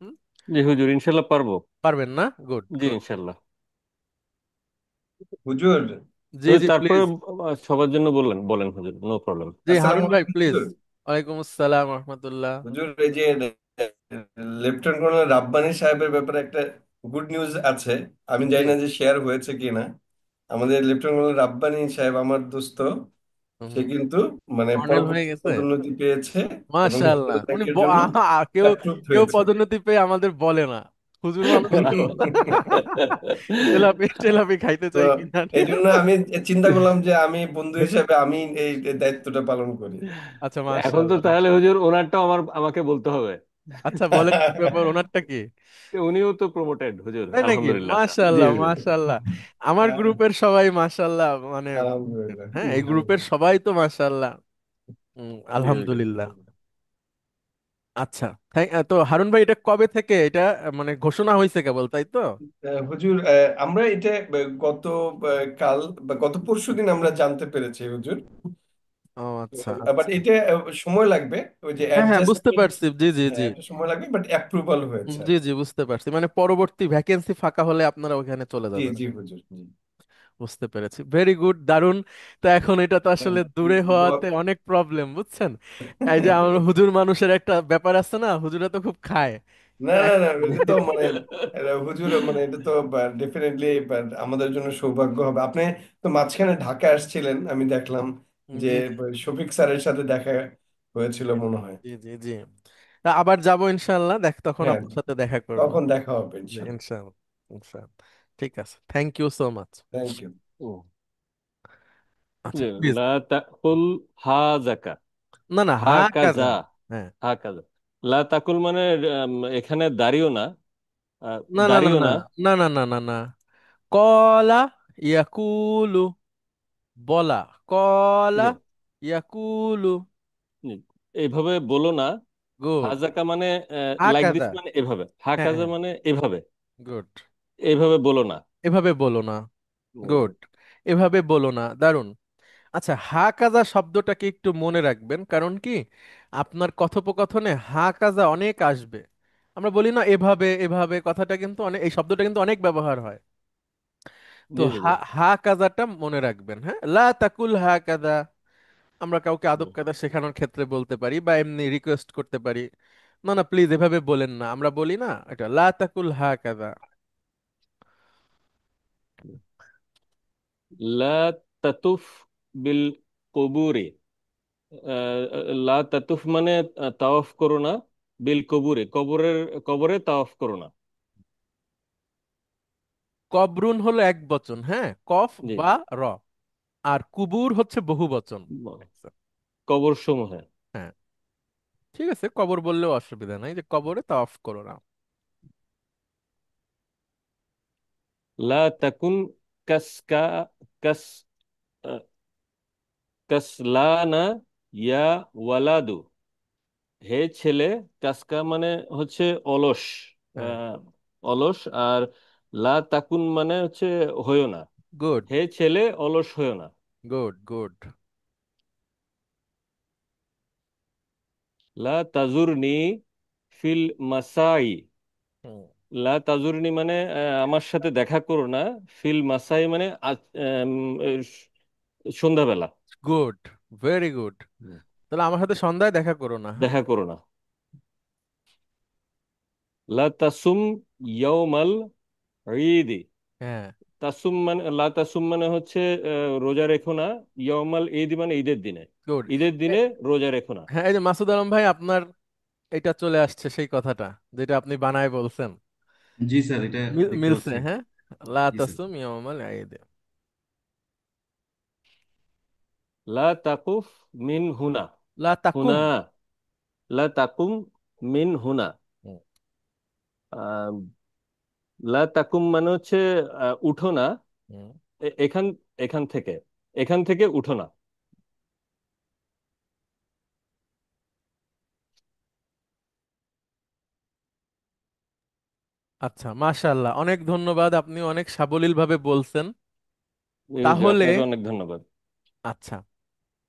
হুম, জি হুজুর, ইনশাল্লাহ পারবো। পারবেন না? গুড জি গুড। ইনশাল্লাহ। হুজুর, জি জি তারপরে প্লিজ। সবার জন্য বললেন বলেন হুজুর, নো প্রবলেম। জি হারুন আসসালামু ভাই আলাইকুম প্লিজ। হুজুর। ওয়ালাইকুম আসসালাম রহমতুল্লাহ। হুজুর, এই যে লেফটেন্যান্ট কর্নেল রাব্বানি সাহেবের ব্যাপারে একটা গুড নিউজ আছে। আমি জানি জি। না যে শেয়ার হয়েছে কিনা। আমাদের লেফটেন্যান্ট কর্নেল রাব্বানি সাহেব আমার দোস্ত। সে হুম, কিন্তু মানে কর্নেল হয়ে পরবর্তী গেছে। পদোন্নতি পেয়েছে এবং এই মাশাআল্লাহ, উনি পদত্যাগের জন্য কেউ অ্যাপ্রুভড কেউ হয়েছে। পদোন্নতি পেয়ে আমাদের বলে না, হুজুর মানুষ তো। তেলাপি টেলাপি খাইতে তো চাই কিনা। এই জন্য আমি চিন্তা করলাম যে আমি বন্ধু হিসেবে আমি এই দায়িত্বটা পালন করি। আচ্ছা এখন তো মাশাআল্লাহ তাহলে মাশাআল্লাহ। হুজুর ওনারটাও আমাকে বলতে হবে। আচ্ছা বলেন কি ব্যাপার, ওনারটা কি? উনিও তো প্রমোটেড হুজুর, তাই নাকি? আলহামদুলিল্লাহ। জি মাশাআল্লাহ হুজুর। মাশাআল্লাহ। আমার গ্রুপের সবাই মাশাআল্লাহ, মানে আলহামদুলিল্লাহ। হ্যাঁ এই গ্রুপের সবাই তো মাশাআল্লাহ। জি হুজুর। আলহামদুলিল্লাহ। আচ্ছা তো হারুন ভাই এটা কবে থেকে এটা মানে ঘোষণা হয়েছে কেবল, তাই তো? হুজুর, আমরা এটা গত কাল বা গত পরশুদিন আমরা জানতে পেরেছি হুজুর। ও আচ্ছা আচ্ছা। বাট এটা সময় লাগবে, ওই যে হ্যাঁ হ্যাঁ বুঝতে অ্যাডজাস্টমেন্ট। পারছি, জি জি হ্যাঁ, জি। এটা সময় লাগবে, বাট অ্যাপ্রুভাল হয়েছে। জি জি বুঝতে পারছি, মানে পরবর্তী ভ্যাকেন্সি ফাঁকা হলে আপনারা ওখানে চলে জি যাবেন। জি হুজুর, জি। বুঝতে পেরেছি, ভেরি গুড, দারুন। তো এখন এটা তো আসলে দূরে হওয়াতে দোয়া- অনেক প্রবলেম, বুঝছেন? এই যে আমার হুজুর মানুষের একটা ব্যাপার আছে না, হুজুরা তো খুব খায়। না তো না না, এটা তো মানে হুজুর, মানে এটা তো ডেফিনেটলি আমাদের জন্য সৌভাগ্য হবে। আপনি তো মাঝখানে ঢাকা আসছিলেন, আমি দেখলাম যে জি শফিক স্যারের সাথে দেখা হয়েছিল মনে হয়। জি জি জি। তা আবার যাবো ইনশাল্লাহ, তখন হ্যাঁ, আপনার সাথে দেখা করব। তখন দেখা হবে জি ইনশাল্লাহ। ইনশাল্লাহ। ইনশাল্লাহ। ঠিক আছে, thank you so much. Thank you. হুম। আচ্ছা জি, প্লিজ। লা তাকুল হা জাকা, না না, হা হা কাজা, কাজা। হ্যাঁ। হা কাজা। লা তাকুল মানে এখানে দাঁড়িও না, না না না দাঁড়িও না না। না না না না না। কলা ইয়াকুলু, বলা, কলা জি ইয়াকুলু। জি, এইভাবে বলো না। গুড। হাজাকা মানে হা লাইক দিস কাজা। মানে এভাবে, হা হ্যাঁ কাজা হ্যাঁ। মানে এভাবে, গুড। এইভাবে বলো না। এভাবে বলো না। হুম, গুড। এভাবে বলো না, দারুন। আচ্ছা হা কাজা শব্দটাকে একটু মনে রাখবেন, কারণ কি আপনার কথোপকথনে হা কাজা অনেক আসবে। আমরা বলি না এভাবে এভাবে, কথাটা কিন্তু অনেক, এই শব্দটা কিন্তু অনেক ব্যবহার হয়। তো জি হুজুর। হা কাজাটা মনে রাখবেন, হ্যাঁ, লা তাকুল হা কাজা। আমরা কাউকে আদব হুম। কায়দা শেখানোর ক্ষেত্রে বলতে পারি বা এমনি রিকোয়েস্ট করতে পারি, না না প্লিজ এভাবে বলেন না, আমরা বলি না এটা লা তাকুল হা কাজা। লা তাতুফ বিল কবুরে, লা তাতুফ মানে তাওয়াফ করো না, বিল কবুরে, কবরে তাওয়াফ করো না। কবরুন হলো এক বচন, হ্যাঁ, কফ জি, বা র। আর কুবুর হচ্ছে বহু বচন। কবর সমূহে। হ্যাঁ ঠিক আছে, কবর বললেও অসুবিধা নাই, যে কবরে তাওয়াফ করো না। লা তাকুন কাসকা, কাস আহ, কাসলানা ইয়া ওয়ালাদু, হে ছেলে। কাসকা মানে হচ্ছে অলস, হ্যাঁ। আহ, অলস। আর লা তাকুন মানে হচ্ছে হইও না, গুড হে ছেলে অলস হইও না। Good good. লা তাজুরনি ফিল মাসাই, লা তাজুরনি মানে আমার সাথে দেখা করো না, ফিল মাসাই মানে সন্ধ্যাবেলা। Good, very good. হুম। তাহলে আমার সাথে সন্ধ্যায় দেখা করো না, হ্যাঁ। দেখা করো না। লা তাসুম ইয়াউমাল ঈদি, হ্যাঁ। তাসুম মানে লা তাসুম মানে হচ্ছে রোজা রেখো না, ইয়াউমাল ঈদি মানে ঈদের দিনে, গুড। ঈদের দিনে রোজা রেখো না। হ্যাঁ এই যে মাসুদ আলম ভাই আপনার এটা চলে আসছে সেই কথাটা যেটা আপনি বানায় বলছেন। জি স্যার, এটা দেখতে মিলছে, পাচ্ছি। হ্যাঁ। লা জি স্যার। তাসুম ইয়াউমাল ঈদ। লা তাকুফ মিন হুনা, লা হুনা, তাকুম। লা তাকুম মিন হুনা। হুম, আহ, লা তাকুম মানে হচ্ছে উঠো না, হুম। এখান এখান থেকে, এখান থেকে উঠো না। আচ্ছা, মাশাআল্লাহ, অনেক ধন্যবাদ, আপনি অনেক সাবলীল ভাবে বলছেন। এই যে তাহলে আপনাকে অনেক ধন্যবাদ। আচ্ছা,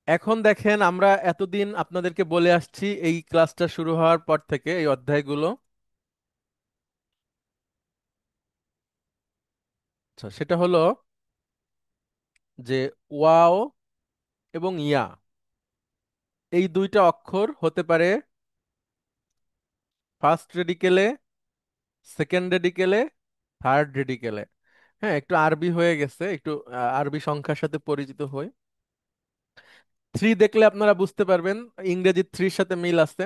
এখন দেখেন, আমরা এতদিন আপনাদেরকে বলে আসছি এই ক্লাসটা শুরু হওয়ার পর থেকে এই অধ্যায়গুলো। আচ্ছা, সেটা হলো যে ওয়াও এবং ইয়া, এই দুইটা অক্ষর হতে পারে ফার্স্ট রেডিকেলে, সেকেন্ড রেডিকেলে, থার্ড রেডিকেলে। হ্যাঁ, একটু আরবি হয়ে গেছে, একটু আরবি সংখ্যার সাথে পরিচিত হই। থ্রি দেখলে আপনারা বুঝতে পারবেন ইংরেজি থ্রির সাথে মিল আছে।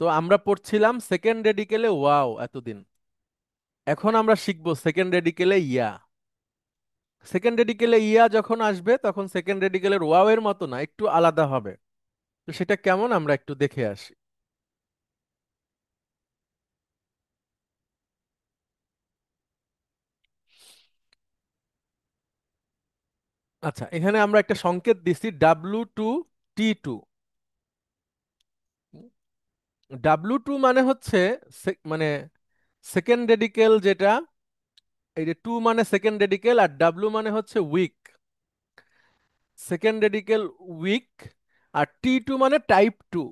তো আমরা পড়ছিলাম সেকেন্ড রেডিকেলে ওয়াও এতদিন, এখন আমরা শিখবো সেকেন্ড রেডিকেলে ইয়া। সেকেন্ড রেডিকেলে ইয়া যখন আসবে তখন সেকেন্ড রেডিকেলের ওয়াও এর মতো না, একটু আলাদা হবে। তো সেটা কেমন আমরা একটু দেখে আসি। আচ্ছা, এখানে আমরা একটা সংকেত দিছি W2T2। W2 মানে হচ্ছে মানে সেকেন্ড রেডিকেল যেটা, এই যে টু মানে সেকেন্ড রেডিকেল, আর ডাব্লু মানে হচ্ছে উইক, সেকেন্ড রেডিকেল উইক। আর T2 মানে টাইপ টু,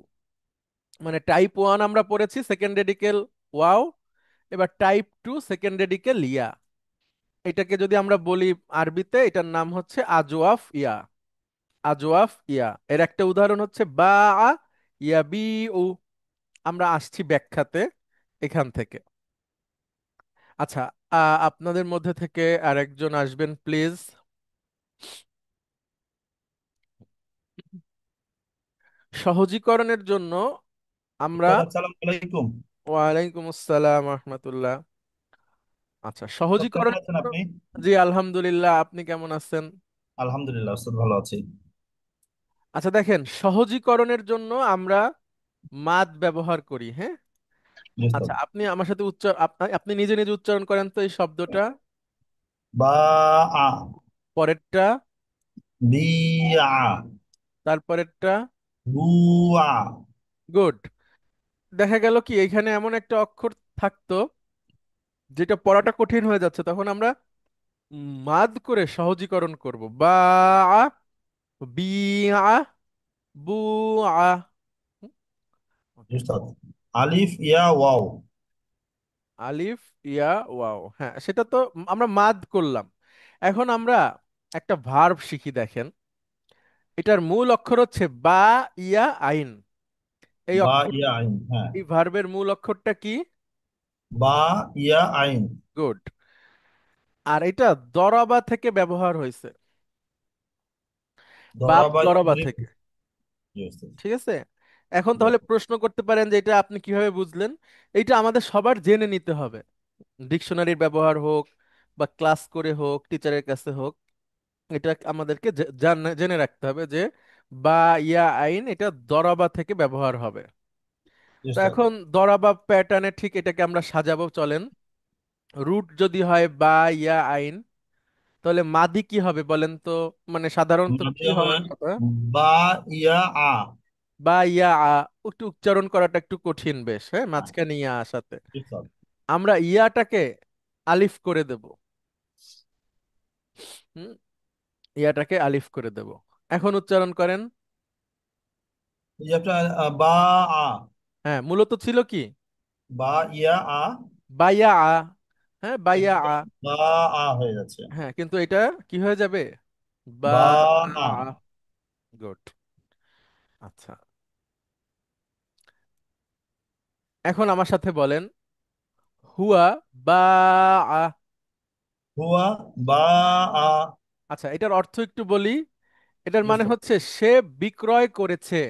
মানে টাইপ ওয়ান আমরা পড়েছি সেকেন্ড রেডিকেল ওয়াও, এবার টাইপ টু সেকেন্ড রেডিকেল ইয়া। এটাকে যদি আমরা বলি আরবিতে, এটার নাম হচ্ছে আজওয়াফ ইয়া। আজওয়াফ ইয়া এর একটা উদাহরণ হচ্ছে বা আ ইয়া বি উ। আমরা আসছি ব্যাখ্যাতে এখান থেকে। আচ্ছা, আপনাদের মধ্যে থেকে আরেকজন আসবেন প্লিজ। সহজীকরণের জন্য আমরা, উস্তাদ আসসালামু আলাইকুম। ওয়ালাইকুম আসসালাম রহমতুল্লাহ। আচ্ছা, উস্তাদ কেমন সহজীকরণের আছেন জন্য, আপনি? জি আলহামদুলিল্লাহ, আপনি কেমন আছেন? আলহামদুলিল্লাহ উস্তাদ ভালো আছি। আচ্ছা দেখেন, সহজীকরণের জন্য আমরা মাদ ব্যবহার করি, হ্যাঁ। জি উস্তাদ। আচ্ছা, আপনি আমার সাথে আপনি নিজে নিজে উচ্চারণ করেন তো এই শব্দটা। বা আ পরেরটা, বি আ তারপরেরটা। বু আ। গুড। দেখা গেল কি এখানে এমন একটা অক্ষর থাকতো যেটা পড়াটা কঠিন হয়ে যাচ্ছে, তখন আমরা মাদ করে সহজীকরণ করব। বা আ, বি আ, বু আ। জি উস্তাদ। আলিফ ইয়া ওয়াও। আলিফ ইয়া ওয়াও, হ্যাঁ সেটা তো আমরা মাদ করলাম। এখন আমরা একটা ভার্ব শিখি, দেখেন এটার মূল অক্ষর হচ্ছে বা ইয়া আইন। এই বা অক্ষর, ইয়া আইন, হ্যাঁ। এই ভার্বের মূল অক্ষরটা কি? বা ইয়া আইন। গুড। আর এটা দরাবা থেকে ব্যবহার হয়েছে, বাপ ধরা বা দরাবা ইয়া। থেকে। জি উস্তাদ। ঠিক আছে। এখন জি তাহলে উস্তাদ। প্রশ্ন করতে পারেন যে এটা আপনি কিভাবে বুঝলেন। এইটা আমাদের সবার জেনে নিতে হবে, ডিকশনারির ব্যবহার হোক বা ক্লাস করে হোক, টিচারের কাছে হোক। এটা আমাদেরকে জেনে রাখতে হবে যে বা ইয়া আইন এটা দরাবা থেকে ব্যবহার হবে। জি তো উস্তাদ। এখন দরাবা প্যাটার্নে ঠিক এটাকে আমরা সাজাবো, চলেন। রুট যদি হয় বা ইয়া আইন, তাহলে মাদি কি হবে বলেন তো, মানে সাধারণত মাঝে কি হবে হওয়ার কথা? বা ইয়া আ। বা ইয়া আ, একটু উচ্চারণ করাটা একটু কঠিন বেশ, হ্যাঁ, হ্যাঁ, মাঝখানে ইয়া আসাতে জি উস্তাদ। আমরা ইয়াটাকে আলিফ করে দেব। হুম, ইয়াটাকে আলিফ করে দেব। এখন উচ্চারণ করেন। এই যে আপনার বা আ। হ্যাঁ, মূলত ছিল কি বা ইয়া আ। বাইয়া আ। হ্যাঁ, বাইয়া কিন্তু আ। বা আ হয়ে যাচ্ছে। হ্যাঁ, কিন্তু এটা কি হয়ে যাবে? বা বা আ। আ। গুড। আচ্ছা, এখন আমার সাথে বলেন হুয়া বা আ। হুয়া বা আ। আচ্ছা, এটার অর্থ একটু বলি। এটার জি মানে উস্তাদ। হচ্ছে সে বিক্রয় করেছে।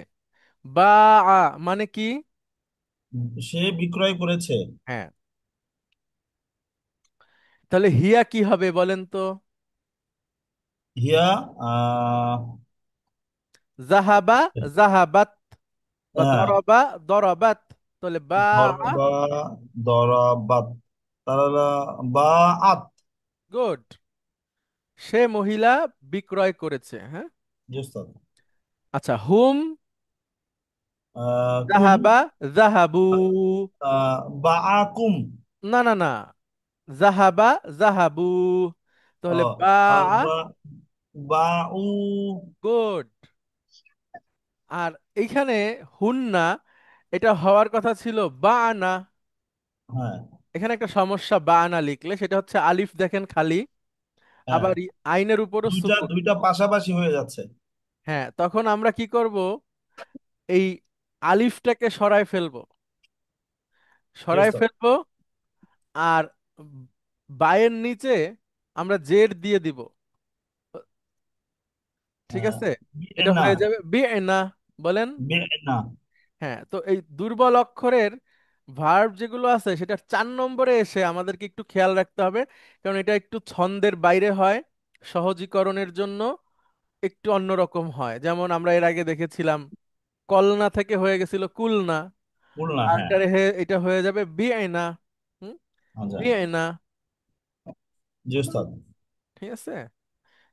বা আ মানে কি? সে বিক্রয় করেছে। হ্যাঁ, তাহলে হিয়া কি হবে বলেন তো? হিয়া আহ জাহাবা জাহাবাত, বা হ্যাঁ, দরবা দরবাত। তাহলে বা আ। দরবা দরাবাত। তারা বা আত। গুড। সে মহিলা বিক্রয় করেছে, হ্যাঁ। জি উস্তাদ। আচ্ছা, হুম কুম জাহাবা জাহাবু। বা আকুম। না না না, জাহাবা, জাহাবু, ও তাহলে বা। আলবা বাউ। গুড। আর এইখানে হুন্না, এটা হওয়ার কথা ছিল বা আনা। হ্যাঁ এখানে একটা সমস্যা, বা আনা লিখলে সেটা হচ্ছে আলিফ দেখেন খালি, হ্যাঁ, আবার আইনের উপরও দুইটা সুকুন। দুইটা পাশাপাশি হয়ে যাচ্ছে। হ্যাঁ, তখন আমরা কি করব, এই আলিফটাকে সরায় ফেলবো, জি সরায় ওস্তাদ। ফেলবো। আর বায়ের নিচে আমরা জের দিয়ে দিব, ঠিক হ্যাঁ, আছে? এটা বিএনা, হয়ে যাবে বিনা। বলেন। বিএনা। হ্যাঁ, তো এই দুর্বল অক্ষরের ভার্ব যেগুলো আছে সেটা 4 নম্বরে এসে আমাদেরকে একটু খেয়াল রাখতে হবে, কারণ এটা একটু ছন্দের বাইরে হয়, সহজীকরণের জন্য একটু অন্যরকম হয়। যেমন আমরা এর আগে দেখেছিলাম কলনা থেকে হয়ে গেছিল কুলনা, খুলনা, আর হ্যাঁ। এটা হয়ে যাবে বিআইনা। হুম, আচ্ছা। বিআইনা। জি ওস্তাদ। ঠিক আছে,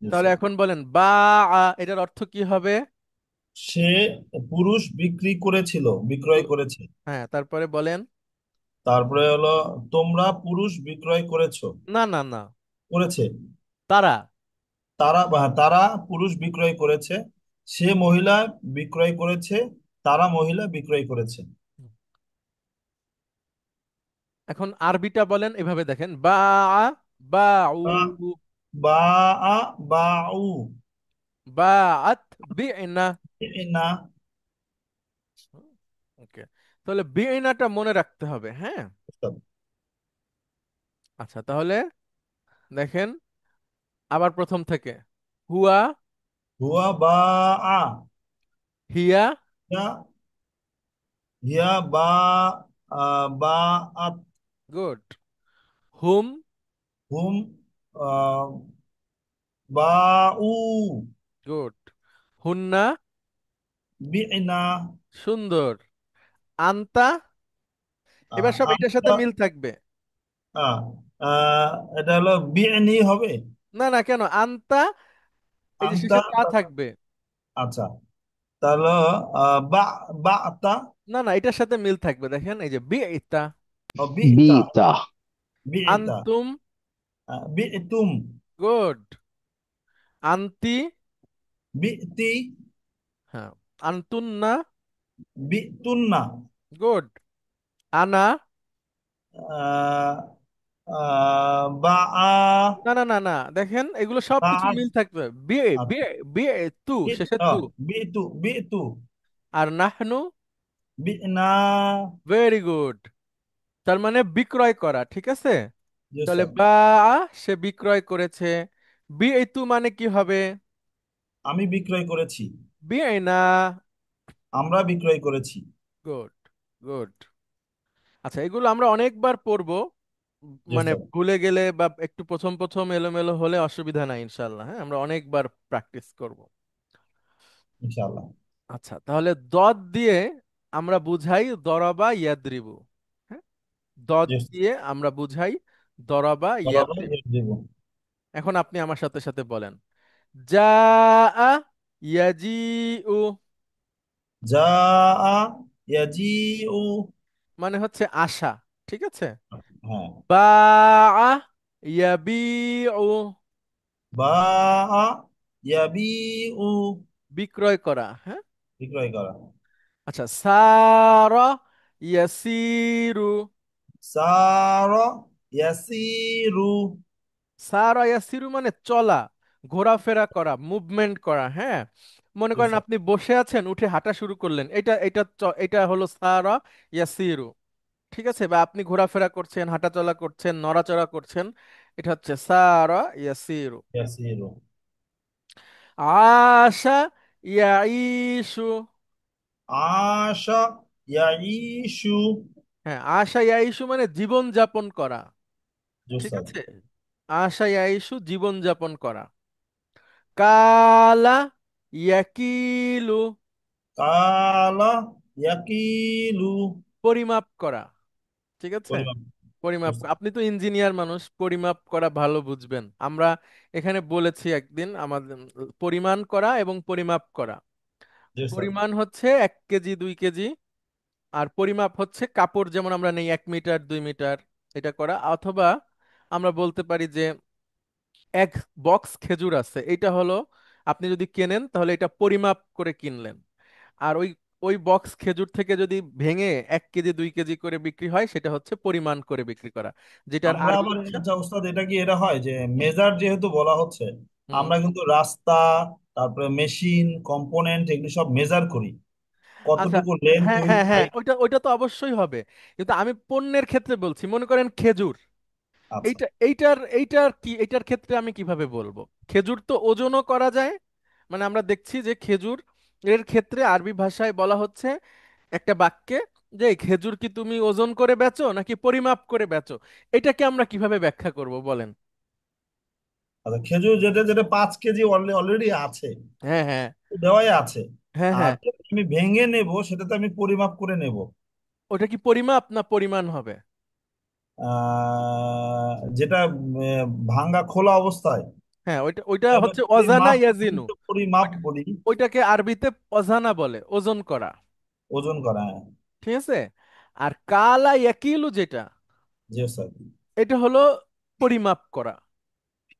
জি তাহলে ওস্তাদ। এখন বলেন বা, এটার অর্থ কি হবে? সে পুরুষ বিক্রি করেছিল, বিক্রয় গু- করেছে। হ্যাঁ, তারপরে বলেন। তারপরে হলো তোমরা পুরুষ বিক্রয় করেছো, না না না, করেছে। তারা। তারা পুরুষ বিক্রয় করেছে, সে মহিলা বিক্রয় করেছে, তারা মহিলা বিক্রয় করেছে। এখন আরবিটা বলেন, এভাবে দেখেন বা, বা উ, বা বা বাউ। বা আত বিনা। না। ওকে, তাহলে বিনাটা মনে রাখতে হবে, হ্যাঁ। আচ্ছা, তাহলে দেখেন আবার প্রথম থেকে, হুয়া, হুয়া বা আ। হিয়া। হিয়া, হিয়া বা বা আত। গুড। হুম। হুম আহ, বা উ। গুড। হুন্না। বিনা। সুন্দর। আন্তা, এবার সব এটার সাথে আন্তা। মিল থাকবে। আহ, এটা হলো বিনি হবে। না না, কেন আন্তা, এই যে আন্তা। শেষে তা থাকবে। আচ্ছা, তাহলে বা বা আতা। না না, এটার সাথে মিল থাকবে, দেখেন এই যে বিইতা। ও বিতা। বিতা। বিতা। আন্তুম। বিতুম। গুড। আন্তি। বিতি। হ্যাঁ। আন্তুন্না। বিতুন্না। গুড। আনা। আহ, বা আ। না না না না, দেখেন এগুলো সব বা কিছু আ। মিল থাকবে। বিয়ে আচ্ছা, বিয়ে বিয়ে, তু, শেষে তু। বিতু বিতু। আর নাহনু। বিনা। Very good. তার মানে বিক্রয় করা, ঠিক আছে। জি তাহলে স্যার। বা, সে বিক্রয় করেছে। বিয়ে তু মানে কি হবে? আমি বিক্রয় করেছি। বিয়ে না। আমরা বিক্রয় করেছি। গুড। গুড। আচ্ছা, এগুলো আমরা অনেকবার পড়বো, জি মানে স্যার। ভুলে গেলে বা একটু প্রথম প্রথম এলোমেলো হলে অসুবিধা নাই, ইনশাল্লাহ। হ্যাঁ, আমরা অনেকবার প্র্যাকটিস করব। ইনশাআল্লাহ। আচ্ছা, তাহলে দদ দিয়ে আমরা বুঝাই দরাবা ইয়াদ্রিবু। হ্যাঁ, দদ জি দিয়ে আমরা বুঝাই দরাবা বরাবর ইয়াদ্রিবু। দেব। এখন আপনি আমার সাথে সাথে বলেন, যা ইয়াজিউ, যা ইয়াজিউ। মানে হচ্ছে আশা, ঠিক আছে। হ্যাঁ। বা ইয়াবিউ, বা ইয়াবিউ। বিক্রয় করা, হ্যাঁ। বিক্রয় করা। আচ্ছা, সারা ইয়াসিরু, সার ইয়াসিরু। সারা ইয়াসিরু মানে চলা, ঘোরাফেরা করা, মুভমেন্ট করা, হ্যাঁ। মনে জি করেন স্যার। আপনি বসে আছেন, উঠে হাঁটা শুরু করলেন, এটা হলো সারা ইয়াসিরু, ঠিক আছে। বা আপনি ঘোরাফেরা করছেন, হাঁটাচলা করছেন, নড়াচড়া করছেন, এটা হচ্ছে সারা ইয়াসিরু। ইয়াসিরু। আশা ইয়াইশু, আশা ইয়াইশু। হ্যাঁ, আশা ইয়াইশু মানে জীবন যাপন করা, জি ঠিক স্যার। আছে। আশা ইয়াইশু জীবন যাপন করা। কালা ইয়াকিলু, কালা ইয়াকিলু। পরিমাপ করা, ঠিক আছে। পরিমাণ। জি স্যার। আপনি তো ইঞ্জিনিয়ার মানুষ, পরিমাপ করা ভালো বুঝবেন। আমরা এখানে বলেছি একদিন আমাদের, পরিমাণ করা এবং পরিমাপ করা। জি স্যার। পরিমাণ হচ্ছে 1 কেজি 2 কেজি, আর পরিমাপ হচ্ছে কাপড়, যেমন আমরা নেই 1 মিটার 2 মিটার, এটা করা, অথবা আমরা বলতে পারি যে এক বক্স খেজুর আছে, এটা হলো আপনি যদি কেনেন তাহলে এটা পরিমাপ করে কিনলেন। আর ওই ওই বক্স খেজুর থেকে যদি ভেঙে 1 কেজি 2 কেজি করে বিক্রি হয়, সেটা হচ্ছে পরিমাণ করে বিক্রি করা, যেটার আমরা আরবি আবার হচ্ছে। আচ্ছা ওস্তাদ, এটা কি এটা হয় যে মেজার যেহেতু বলা হচ্ছে, হুম। আমরা কিন্তু রাস্তা, তারপরে মেশিন, কম্পোনেন্ট এগুলি সব মেজার করি, আচ্ছা, কতটুকু লেন্থ হ্যাঁ উইডথ হ্যাঁ হ্যাঁ, হাইট। ওইটা ওইটা তো অবশ্যই হবে, কিন্তু আমি পণ্যের ক্ষেত্রে বলছি। মনে করেন খেজুর, আচ্ছা এইটার ক্ষেত্রে আমি কিভাবে বলবো? খেজুর তো ওজনও করা যায়। মানে আমরা দেখছি যে খেজুর এর ক্ষেত্রে আরবি ভাষায় বলা হচ্ছে একটা বাক্যে যে "এই খেজুর কি তুমি ওজন করে বেচো নাকি পরিমাপ করে বেচো?" এটাকে আমরা কিভাবে ব্যাখ্যা করব বলেন? আচ্ছা, খেজুর যেটা যেটা 5 কেজি অলরেডি আছে, হ্যাঁ হ্যাঁ দেওয়াই আছে, হ্যাঁ আর হ্যাঁ, যেটা আমি ভেঙে নেব সেটাতে আমি পরিমাপ করে নেব। ওটা কি পরিমাপ না পরিমাণ হবে? যেটা ভাঙ্গা খোলা অবস্থায়, হ্যাঁ, ওইটা ওইটা তাহলে হচ্ছে অজানা পরিমাপ, আমি ইয়াজিনু। তো পরিমাপ ওইটা বলি। ওইটাকে আরবিতে অজানা বলে, ওজন করা। ওজন করা, হ্যাঁ। ঠিক আছে। আর কালা ইয়াকিলু যেটা, জি স্যার। এটা হলো পরিমাপ করা।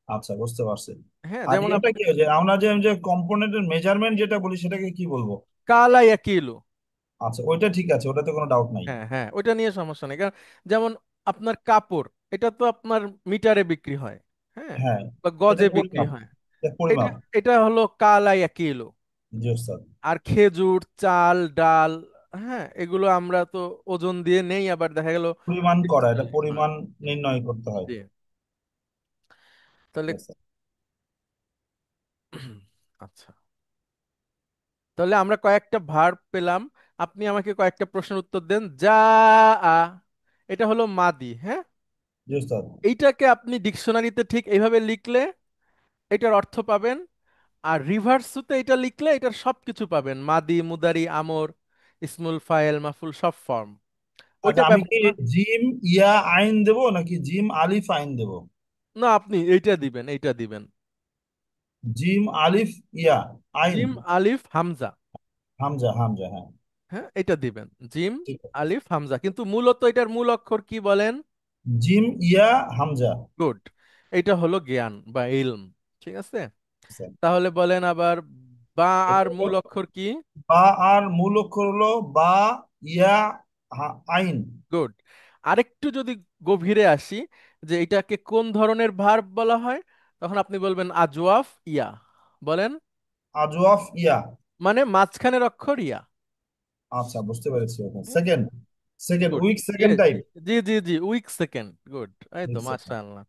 আচ্ছা, বুঝতে পারছি। হ্যাঁ, আর যেমন এটা আপনি কি যে আমরা যে যে কম্পোনেন্টের মেজারমেন্ট যেটা বলি সেটাকে কি বলবো? কালা ইয়াকিলু। আচ্ছা, ওইটা ঠিক আছে, ওটাতে কোনো ডাউট নাই। হ্যাঁ হ্যাঁ, ওইটা নিয়ে সমস্যা নেই, কারণ যেমন আপনার কাপড়, এটা তো আপনার মিটারে বিক্রি হয়, হ্যাঁ, হ্যাঁ, বা এটা গজে বিক্রি পরিমাপ, হয়। এটা এটা পরিমাপ। এটা হলো কালা ইয়াকিলু। জি স্যার। আর খেজুর, চাল, ডাল, হ্যাঁ, এগুলো আমরা তো ওজন দিয়ে নেই, আবার দেখা গেল পরিমাণ করা, এটা পরিমাণ নির্ণয় করতে হয়। জি। তাহলে Yes, sir. আচ্ছা, তাহলে আমরা কয়েকটা ভার্ব পেলাম। আপনি আমাকে কয়েকটা প্রশ্নের উত্তর দেন। যা আ, এটা হলো মাদি, হ্যাঁ। জি স্যার। এইটাকে আপনি ডিকশনারিতে ঠিক এইভাবে লিখলে এটার অর্থ পাবেন, আর রিভার্সুতে এটা লিখলে এটার সবকিছু পাবেন, মাদি, মুদারি, আমর, ইসমুল ফাইল, মাফুল, সব ফর্ম। আচ্ছা, ওইটা আমি কি ব্যবহার জিম ইয়া আইন দেবো নাকি জিম আলিফ আইন দেবো? না, আপনি এইটা দিবেন, এইটা দিবেন। জিম আলিফ ইয়া আইন। জিম আলিফ হামজা। হামজা, হামজা, হ্যাঁ। হ্যাঁ, এটা দিবেন, জিম ঠিক আছে। আলিফ হামজা, কিন্তু মূলত এটার মূল অক্ষর কি বলেন? জিম ইয়া হামজা। গুড। এটা হলো জ্ঞান বা ইলম। ঠিক আছে। স্যার, তাহলে বলেন আবার, বা এটা আর হলো মূল অক্ষর কি? বা, আর মূল অক্ষর হলো বা, ইয়া, আইন। গুড। আরেকটু যদি গভীরে আসি, যে এটাকে কোন ধরনের ভার্ব বলা হয়, তখন আপনি বলবেন আজওয়াফ ইয়া। বলেন। আজওয়াফ ইয়া। মানে মাঝখানের অক্ষর ইয়া। আচ্ছা, বুঝতে পেরেছি। Okay, second, second good. Week, second yes. Type. জি জি জি, উইক সেকেন্ড। গুড। এই তো, উইক সেকেন্ড। মাশাআল্লাহ।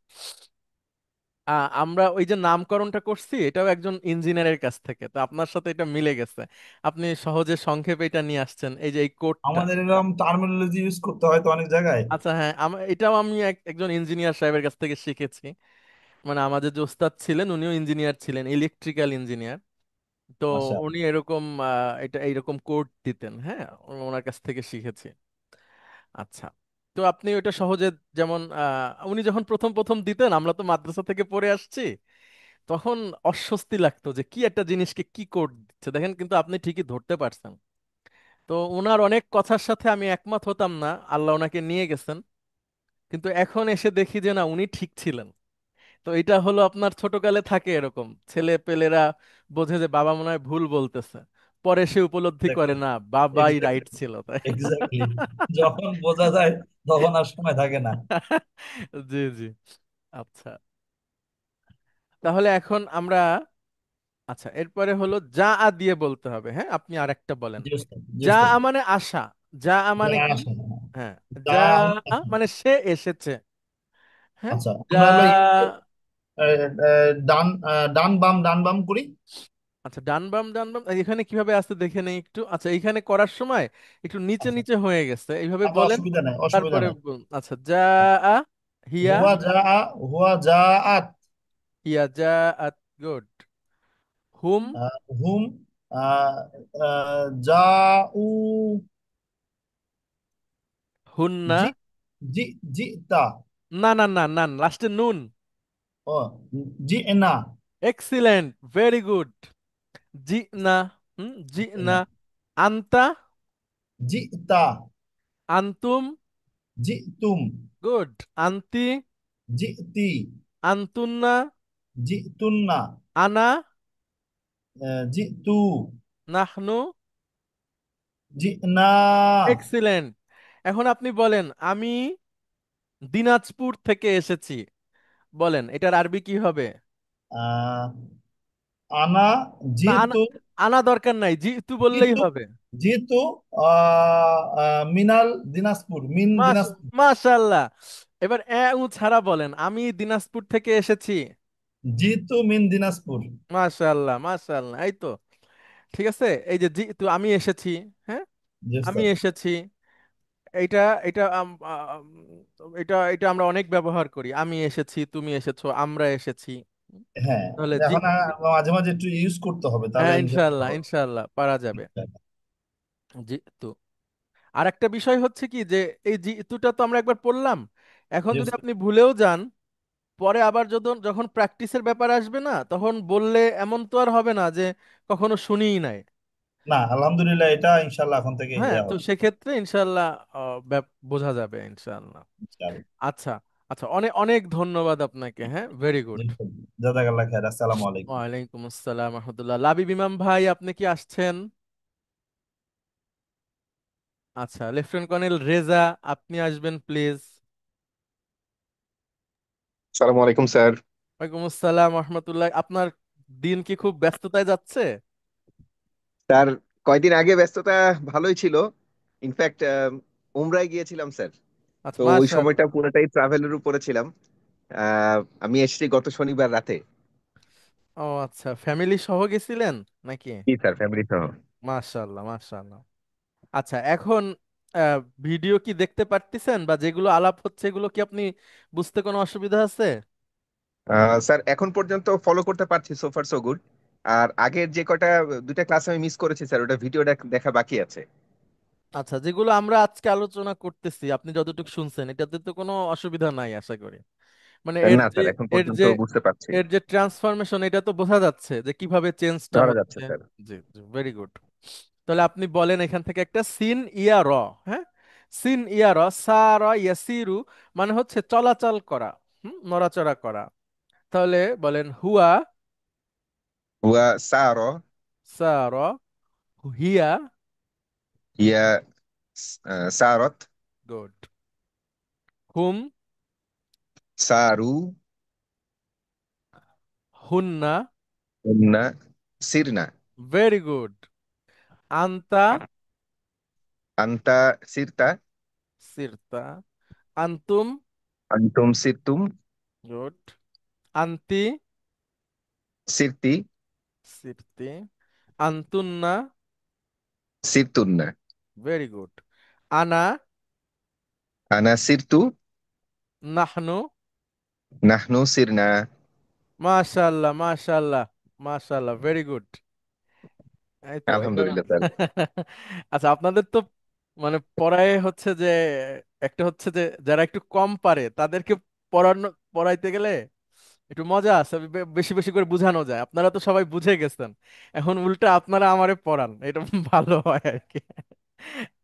আমরা ওই যে নামকরণটা করছি, এটাও একজন ইঞ্জিনিয়ারের কাছ থেকে, তো আপনার সাথে এটা মিলে গেছে। আপনি সহজে সংক্ষেপে এটা নিয়ে আসছেন, এই যে এই কোডটা। আমাদের এরকম টার্মিনোলজি ইউজ করতে হয় তো অনেক জায়গায়। আচ্ছা, হ্যাঁ, এটাও আমি একজন ইঞ্জিনিয়ার সাহেবের কাছ থেকে শিখেছি। মানে আমাদের যে ওস্তাদ ছিলেন উনিও ইঞ্জিনিয়ার ছিলেন, ইলেকট্রিক্যাল ইঞ্জিনিয়ার। তো আচ্ছা, উনি এরকম এটা এইরকম কোড দিতেন, হ্যাঁ, ওনার কাছ থেকে শিখেছি। আচ্ছা, তো আপনি ওটা সহজে, যেমন উনি যখন প্রথম প্রথম দিতেন, আমরা তো মাদ্রাসা থেকে পড়ে আসছি, তখন অস্বস্তি লাগতো যে কি একটা জিনিসকে কি কোড দিচ্ছে দেখেন, কিন্তু আপনি ঠিকই ধরতে পারছেন। তো ওনার অনেক কথার সাথে আমি একমত হতাম না, আল্লাহ ওনাকে নিয়ে গেছেন। কিন্তু এখন এসে দেখি যে না, উনি ঠিক ছিলেন। তো এটা হলো আপনার ছোটকালে থাকে এরকম, ছেলে পেলেরা বোঝে যে বাবা মনে হয় ভুল বলতেছে, পরে সে উপলব্ধি করে এক্স্যাক্টলি, না বাবাই এক্স্যাক্টলি, রাইট ছিল, তাই না? এক্স্যাক্টলি। যখন বোঝা যায় তখন আর সময় থাকে না। জি জি। আচ্ছা, তাহলে এখন আমরা, আচ্ছা, এরপরে হলো যা আ দিয়ে বলতে হবে, হ্যাঁ, আপনি আরেকটা বলেন। জি স্যার, জি যা স্যার। আ মানে আশা। যা আ যা মানে কি? আসে না। হ্যাঁ, যা যা হলো আ আসে। মানে সে এসেছে। হ্যাঁ, আচ্ছা, যা, আমরা হলো ডান, ডান বাম, ডান বাম করি। আচ্ছা, ডান বাম ডান বাম এখানে কিভাবে আসতে দেখে নেই একটু। আচ্ছা, এখানে করার সময় একটু নিচে আচ্ছা, নিচে হয়ে গেছে, এইভাবে আচ্ছা, বলেন। অসুবিধা নাই, অসুবিধা তারপরে নাই। আচ্ছা, যা আ হিয়া, হুয়া যা আ, হুয়া যা আত। হিয়া যা আত। গুড। হুম, হুম, আহ, যা উ, হুন্না। জি, জি, জি তা। না না না না, লাস্টে নুন। ও, জি না, এক্সিলেন্ট, ভেরি গুড। জি না। জি জি না। না, আন্তা, জি তা, আন্তুম। জি তুম। গুড। আন্তি, জিতি, আন্তুন্না, জিতুন্না, আনা, জিতু, নাহনু। জিনা। এক্সিলেন্ট। এখন আপনি বলেন আমি দিনাজপুর থেকে এসেছি, বলেন এটার আরবি কি হবে? আহ, আনা, না, আনা, জিতু, আনা দরকার নাই, জি তু বললেই জিতু, হবে। জিতু, মিনাল দিনাজপুর, মিন দিনাজপুর, মাশাল্লাহ। এবার উ ছাড়া বলেন আমি দিনাজপুর থেকে এসেছি। জিতু মিন দিনাজপুর। মাশাল্লাহ, মাশাল্লাহ, এই তো ঠিক আছে। এই যে জি তু, আমি এসেছি, হ্যাঁ, জি আমি স্যার। এসেছি। এইটা এটা এটা এটা আমরা অনেক ব্যবহার করি, আমি এসেছি, তুমি এসেছো, আমরা এসেছি। হ্যাঁ, তাহলে জি, এখন মাঝে মাঝে একটু ইউজ করতে হবে, তাহলে হ্যাঁ, ইনশাআল্লাহ ইনশাল্লাহ, হবে। ইনশাল্লাহ পারা যাবে। জি তু। আর একটা বিষয় হচ্ছে কি যে এই জি তুটা তো আমরা একবার পড়লাম, এখন জি যদি স্যার। আপনি ভুলেও যান, পরে আবার যখন যখন প্র্যাকটিসের ব্যাপার আসবে না, তখন বললে এমন তো আর হবে না যে কখনো শুনিই নাই। না, আলহামদুলিল্লাহ, এটা ইনশাআল্লাহ এখন থেকে হ্যাঁ, ইয়া তো হবে। সেক্ষেত্রে ইনশাল্লাহ বোঝা যাবে ইনশাল্লাহ। ইনশাআল্লাহ। আচ্ছা, আচ্ছা, অনেক অনেক ধন্যবাদ আপনাকে, হ্যাঁ, ভেরি জি গুড। স্যার। জাযাকাল্লাহ খাইর। আসসালামু আলাইকুম। ওয়ালাইকুম আসসালাম রহমতুল্লাহ। লাবিব ইমাম ভাই, আপনি কি আসছেন? আচ্ছা, লেফটেন্যান্ট কর্নেল রেজা, আপনি আসবেন প্লিজ। সালামু আলাইকুম স্যার। ওয়ালাইকুম আসসালাম রহমতুল্লাহ। আপনার দিন কি খুব ব্যস্ততায় যাচ্ছে? স্যার, কয়দিন আগে ব্যস্ততা ভালোই ছিল। ইনফ্যাক্ট উমরায় গিয়েছিলাম স্যার। আচ্ছা, তো ওই সময়টা মাশাআল্লাহ। পুরোটাই ট্রাভেলের উপরে ছিলাম। আমি এসেছি গত শনিবার রাতে। ও আচ্ছা, ফ্যামিলি সহ গেছিলেন নাকি? জি স্যার, ফ্যামিলি সহ। মাশাআল্লাহ, মাশাআল্লাহ। আচ্ছা, এখন আহ, ভিডিও কি দেখতে পারতেছেন, বা যেগুলো আলাপ হচ্ছে এগুলো কি আপনি বুঝতে কোনো অসুবিধা আছে? স্যার, এখন পর্যন্ত ফলো করতে পারছি, সো ফার সো গুড। আর আগের যে কয়টা দুইটা ক্লাস আমি মিস করেছি স্যার, ওটা ভিডিও দেখা বাকি আছে। আচ্ছা, যেগুলো আমরা আজকে আলোচনা করতেছি আপনি যতটুকু শুনছেন, এটাতে তো কোনো অসুবিধা নাই আশা করি। মানে এর না যে স্যার, এখন এর পর্যন্ত যে বুঝতে পারছি। এর যে ট্রান্সফরমেশন, এটা তো বোঝা যাচ্ছে যে কিভাবে চেঞ্জটা ধরা যাচ্ছে হচ্ছে। স্যার। জি, জি, ভেরি গুড। তাহলে আপনি বলেন এখান থেকে একটা সিন ইয়া র। হ্যাঁ, সিন ইয়া র, সা র ইয়াসিরু, মানে হচ্ছে চলাচল করা, নড়াচড়া করা। তাহলে বলেন হুয়া, হুয়া সার, সা র, হিয়া। হিয়া সারত, গুড। হুম, সারু, হুন্না। উন্না, সিরনা। Very good. আন্তা, আন্তা সিরতা, সিরতা। আন্তুম। আন্তুম সিরতুম, গুড। আন্তি, সিরতি, সিরতি। আন্তুন্না। সিরতুন্না। Very good. আনা, আনা সিরতু, নাহনু। নাহনু সিরনা। মাশাআল্লাহ, মাশাআল্লাহ, মাশাআল্লাহ, ভেরি গুড। এই তো এবার আলহামদুলিল্লাহ স্যার। আচ্ছা, আপনাদের তো মানে পড়ায় হচ্ছে যে একটা হচ্ছে যে যারা একটু কম পারে তাদেরকে পড়াইতে গেলে একটু মজা আছে, বেশি বেশি করে বোঝানো যায়। আপনারা তো সবাই বুঝে গেছেন, এখন উল্টা আপনারা আমারে পড়ান, এটা ভালো হয় আর কি।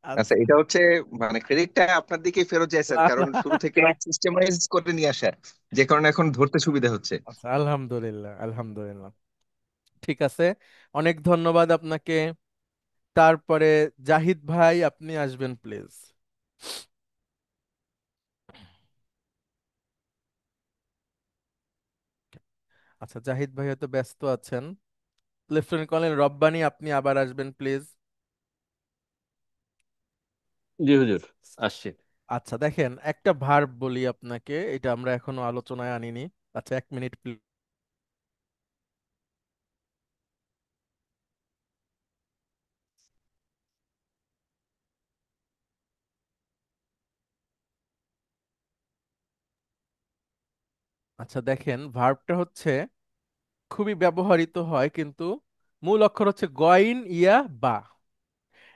আচ্ছা, আচ্ছা। এটা হচ্ছে মানে ক্রেডিটটা আপনার দিকে ফেরত যায় স্যার, কারণ শুরু থেকে সিস্টেমাইজ করে নিয়ে আসা, যে কারণে এখন ধরতে সুবিধা হচ্ছে। আচ্ছা, আলহামদুলিল্লাহ, আলহামদুলিল্লাহ। ঠিক আছে, অনেক ধন্যবাদ আপনাকে। তারপরে জাহিদ ভাই, আপনি আসবেন প্লিজ। আচ্ছা, জাহিদ ভাই হয়তো ব্যস্ত আছেন। লেফটেন্যান্ট কর্নেল রব্বানী, আপনি আবার আসবেন প্লিজ। জি হুজুর, আসছি। আচ্ছা, দেখেন একটা ভার্ব বলি আপনাকে, এটা আমরা এখনো আলোচনায় আনিনি। আচ্ছা, 1 মিনিট প্লিজ। আচ্ছা, দেখেন ভার্বটা হচ্ছে খুবই ব্যবহৃত হয়, কিন্তু মূল অক্ষর হচ্ছে গইন ইয়া বা।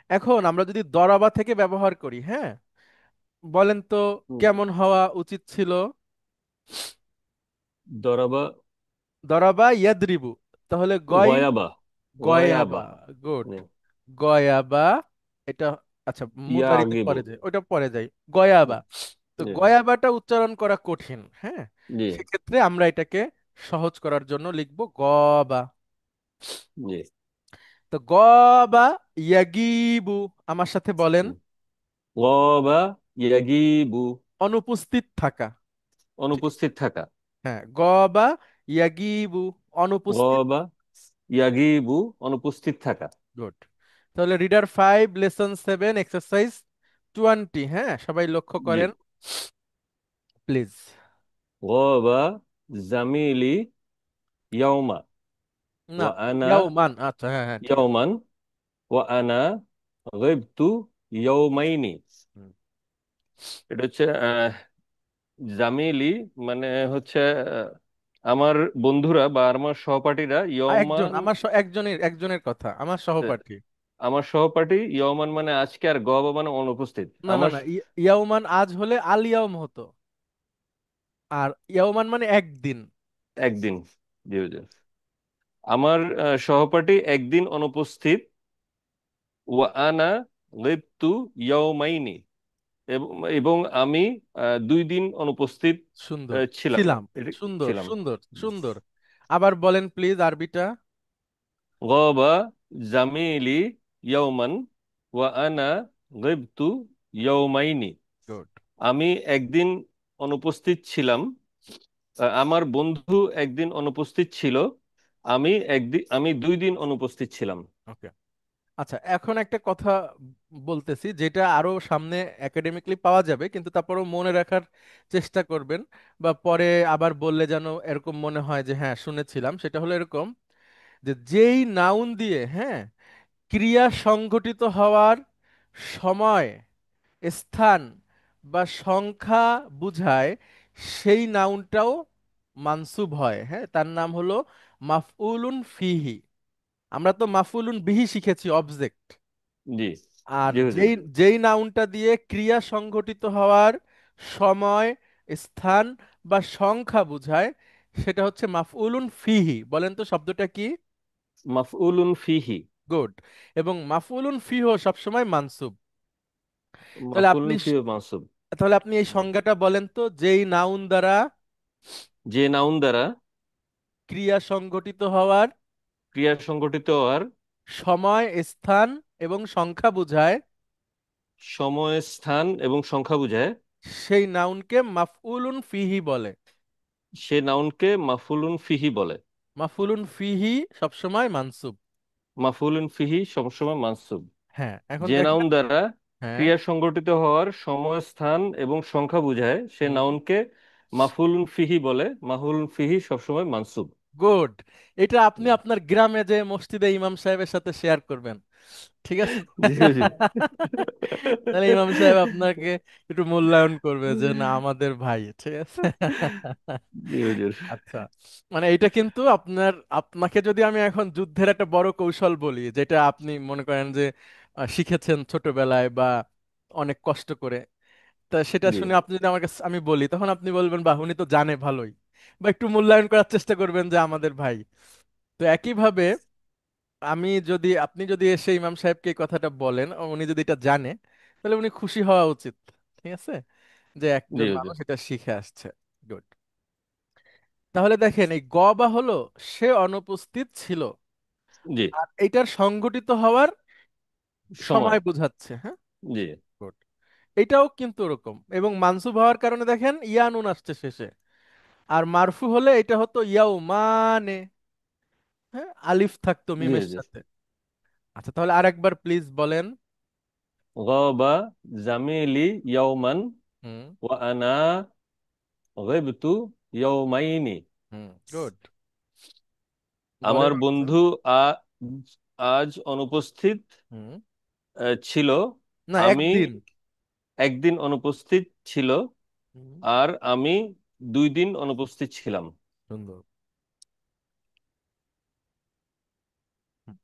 এখন আমরা যদি দরাবা থেকে ব্যবহার করি, হ্যাঁ, বলেন তো হুম। কেমন হওয়া উচিত ছিল? দরাবা, দরাবা ইয়াদরিবু, তাহলে গইন, গয়াবা, গয়াবা। গয়াবা। গুড। জি। গয়াবা, এটা। আচ্ছা, ইয়া মুতারিতে আগিব। পরে যায়, ওটা পরে যায়। গয়াবা। তো জি গয়াবাটা উচ্চারণ করা কঠিন, হ্যাঁ, জি সেক্ষেত্রে আমরা এটাকে সহজ করার জন্য লিখবো গবা। জি তো গবা ইয়াগিবু, আমার সাথে বলেন। জি। গবা ইয়াগিবু, অনুপস্থিত থাকা। ঠিক আছে, অনুপস্থিত থাকা। হ্যাঁ, গবা ইয়াগিবু, অনুপস্থিত। গবা ইয়াগিবু, অনুপস্থিত থাকা। গুড। তাহলে রিডার 5 লেসন 7 এক্সারসাইজ 20, হ্যাঁ, সবাই লক্ষ্য জি। করেন প্লিজ। গবা জামিলি ইয়াউমা না, ওয়া আনা, ইয়াউমান, আচ্ছা, হ্যাঁ হ্যাঁ ঠিক আছে। ইয়াউমান ওয়া আনা গাইবতু ইয়াউমাইনি। হুম। এটা হচ্ছে জামিলি, মানে হচ্ছে আমার বন্ধুরা বা আমার সহপাঠীরা একজন, ইয়মান। আমার একজনের কথা, আমার সহপাঠী। আমার সহপাঠী ইয়মান মানে আজকে, আর গবা মানে অনুপস্থিত। না না আমার না, ইয়াউমান আজ হলে আল ইয়াউম হতো, আর ইয়াউমান মানে একদিন। একদিন। জি হুজুর। আমার সহপাঠী একদিন অনুপস্থিত। ওয়া আনা গাইবতু ইয়াউমাইনি, এবং এবং আমি 2 দিন অনুপস্থিত সুন্দর ছিলাম। ছিলাম, এটা সুন্দর ছিলাম। সুন্দর সুন্দর। আবার বলেন প্লিজ আরবিটা। গবা জামিলি ইয়াউমান ওয়া আনা গাইবতু ইয়াউমাইনি। গুড। আমি একদিন অনুপস্থিত ছিলাম, আমার বন্ধু একদিন অনুপস্থিত ছিল, আমি 2 দিন অনুপস্থিত ছিলাম। ওকে, আচ্ছা, এখন একটা কথা বলতেছি যেটা আরো সামনে একাডেমিকলি পাওয়া যাবে, কিন্তু তারপরেও মনে রাখার চেষ্টা করবেন, বা পরে আবার বললে যেন এরকম মনে হয় যে হ্যাঁ শুনেছিলাম। সেটা হলো এরকম, যে যেই নাউন দিয়ে, হ্যাঁ, ক্রিয়া সংঘটিত হওয়ার সময়, স্থান বা সংখ্যা বুঝায়, সেই নাউনটাও মানসুব হয়, হ্যাঁ, তার নাম হলো মাফউলুন ফিহি। আমরা তো মাফউলুন বিহি শিখেছি, অবজেক্ট। জি আর জি হুজুর। যেই যেই নাউনটা দিয়ে ক্রিয়া সংঘটিত হওয়ার সময়, স্থান বা সংখ্যা বুঝায়, সেটা হচ্ছে মাফউলুন ফিহি। বলেন তো শব্দটা কি? মাফউলুন ফিহি। গুড। এবং মাফউলুন ফিহ সবসময় মানসুব। তাহলে আপনি মাফউলুন ফিহি মানসুব। তাহলে আপনি এই সংজ্ঞাটা বলেন তো, যেই নাউন দ্বারা যে নাউন দ্বারা ক্রিয়া সংঘটিত হওয়ার ক্রিয়া সংগঠিত হওয়ার সময়, স্থান এবং সংখ্যা বুঝায়, সময়, স্থান এবং সংখ্যা বোঝায়, সেই নাউনকে মাফউলুন ফিহি বলে। সে নাউনকে মাফউলুন ফিহি বলে। মাফউলুন ফিহি সবসময় মানসুব। মাফউলুন ফিহি সবসময় মানসুব। হ্যাঁ, এখন যে নাউন দেখেন। দ্বারা হ্যাঁ। ক্রিয়া সংগঠিত হওয়ার সময়, স্থান এবং সংখ্যা বোঝায়, সে নাউনকে মাফউলুন ফিহি বলে। মাফউলুন ফিহি সবসময় মানসুব। গুড। এটা আপনি আপনার গ্রামে যে মসজিদে ইমাম সাহেবের সাথে শেয়ার করবেন, ঠিক আছে? জি হুজুর। তাহলে ইমাম সাহেব আপনাকে একটু মূল্যায়ন করবে যে না, আমাদের ভাই, ঠিক আছে? জি হুজুর। আচ্ছা, মানে এটা কিন্তু আপনাকে যদি আমি এখন যুদ্ধের একটা বড় কৌশল বলি, যেটা আপনি মনে করেন যে শিখেছেন ছোটবেলায় বা অনেক কষ্ট করে, তা সেটা জি শুনে আপনি যদি আমার কাছে আমি বলি, তখন আপনি বলবেন বাহ, উনি তো জানে ভালোই, বা একটু মূল্যায়ন করার চেষ্টা করবেন যে আমাদের ভাই। তো একইভাবে আপনি যদি এসে ইমাম সাহেবকে এই কথাটা বলেন, ও উনি যদি এটা জানে, তাহলে উনি খুশি হওয়া উচিত, ঠিক আছে, যে জি একজন হুজুর। মানুষ এটা শিখে আসছে। গুড। তাহলে দেখেন, এই গবা হলো সে অনুপস্থিত ছিল, জি। আর এটার সংঘটিত হওয়ার সময়। সময় বোঝাচ্ছে, হ্যাঁ। জি গুড। এটাও কিন্তু ওরকম, এবং মানসুব হওয়ার কারণে দেখেন ইয়া নুন আসছে শেষে। আর মারফু হলে এটা হতো ইয়াও মানে, হ্যাঁ, আলিফ থাকতো জি মিমের হুজুর। সাথে। আচ্ছা, তাহলে আরেকবার প্লিজ বলেন। গাবা জামিলি ইয়াউমান হুম। ওয়া আনা গাইবতু ইয়াউমাইনি। হুম। গুড। আমার বলেন আচ্ছা। বন্ধু আজ অনুপস্থিত হুম। ছিল, না, আমি একদিন। একদিন অনুপস্থিত ছিল, হুম। আর আমি 2 দিন অনুপস্থিত ছিলাম। সুন্দর। হুম।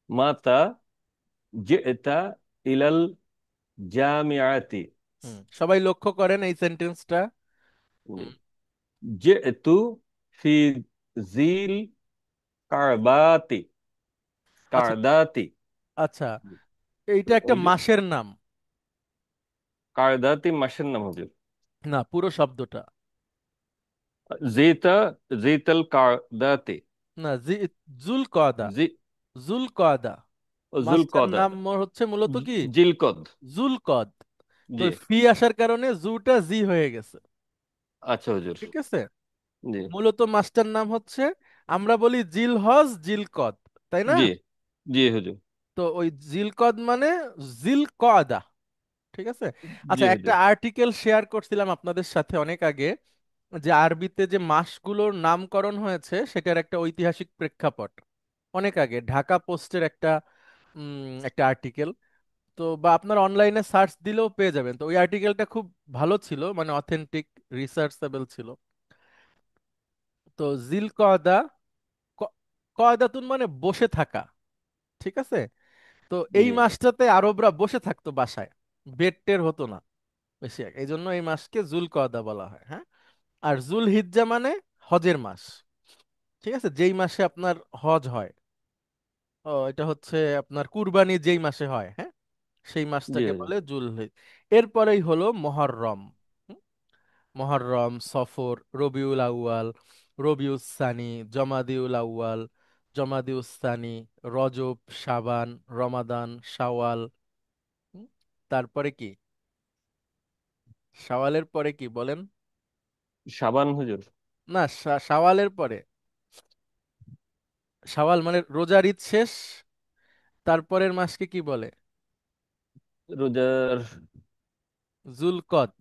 মাতা জিতা ইলাল জামিআতি। সবাই লক্ষ্য করেন এই সেন্টেন্সটা। জিতু ফি জিল কারবাতি, আচ্ছা কারদাতি। আচ্ছা, এইটা একটা হুজুর, মাসের নাম। কায়দাতি মাসের নাম হুজুর। না, পুরো শব্দটা। জেতা, জেতাল কায়দাতি। না, জুল কদা। জি, জুল কদা। জুল মাসটার কদা, নাম হচ্ছে মূলত কি জিলকদ। জুল কদ। তো জি, ফি আসার কারণে জুটা জি হয়ে গেছে। আচ্ছা হুজুর। ঠিক আছে। জি, মূলত মাসটার নাম হচ্ছে, আমরা বলি জিল হজ জিল কদ, তাই না? জি, জি হুজুর। তো ওই জিল কদ মানে জিল কদা। ঠিক আছে। জি আচ্ছা, একটা হুজুর। আর্টিকেল শেয়ার করছিলাম আপনাদের সাথে অনেক আগে, যে আরবিতে যে মাসগুলোর নামকরণ হয়েছে সেটার একটা ঐতিহাসিক প্রেক্ষাপট। অনেক আগে ঢাকা পোস্টের একটা আর্টিকেল। তো বা আপনার অনলাইনে সার্চ দিলেও পেয়ে যাবেন। তো ওই আর্টিকেলটা খুব ভালো ছিল, মানে অথেন্টিক, রিসার্চেবল ছিল। তো জিল কয়দা, ক- কয়দাতুন মানে বসে থাকা। ঠিক আছে। তো এই জি, মাসটাতে আরবরা বসে থাকতো বাসায়, বেড টের হতো না বেশি, এই জন্য এই মাসকে জুল কয়দা বলা হয়। হ্যাঁ। আর জুল হিজ্জা মানে হজের মাস। ঠিক আছে, যেই মাসে আপনার হজ হয়। ও, এটা হচ্ছে আপনার কুরবানি যেই মাসে হয়, হ্যাঁ, সেই জি মাসটাকে হুজুর। বলে জুলহিজ। এরপরেই হলো মহররম। হুম? মহররম, সফর, রবিউল আউয়াল, রবিউস সানি, জমাদিউল আউয়াল, জমাদিউস সানি, রজব, শাবান, রমাদান, শাওয়াল। হুম? তারপরে কি? শাওয়ালের পরে কি বলেন? সাবান হুজুর। না, শাওয়ালের পরে, শাওয়াল মানে রোজার ঈদ শেষ, তারপরের মাসকে কি বলে? রোজার, জুলকদ।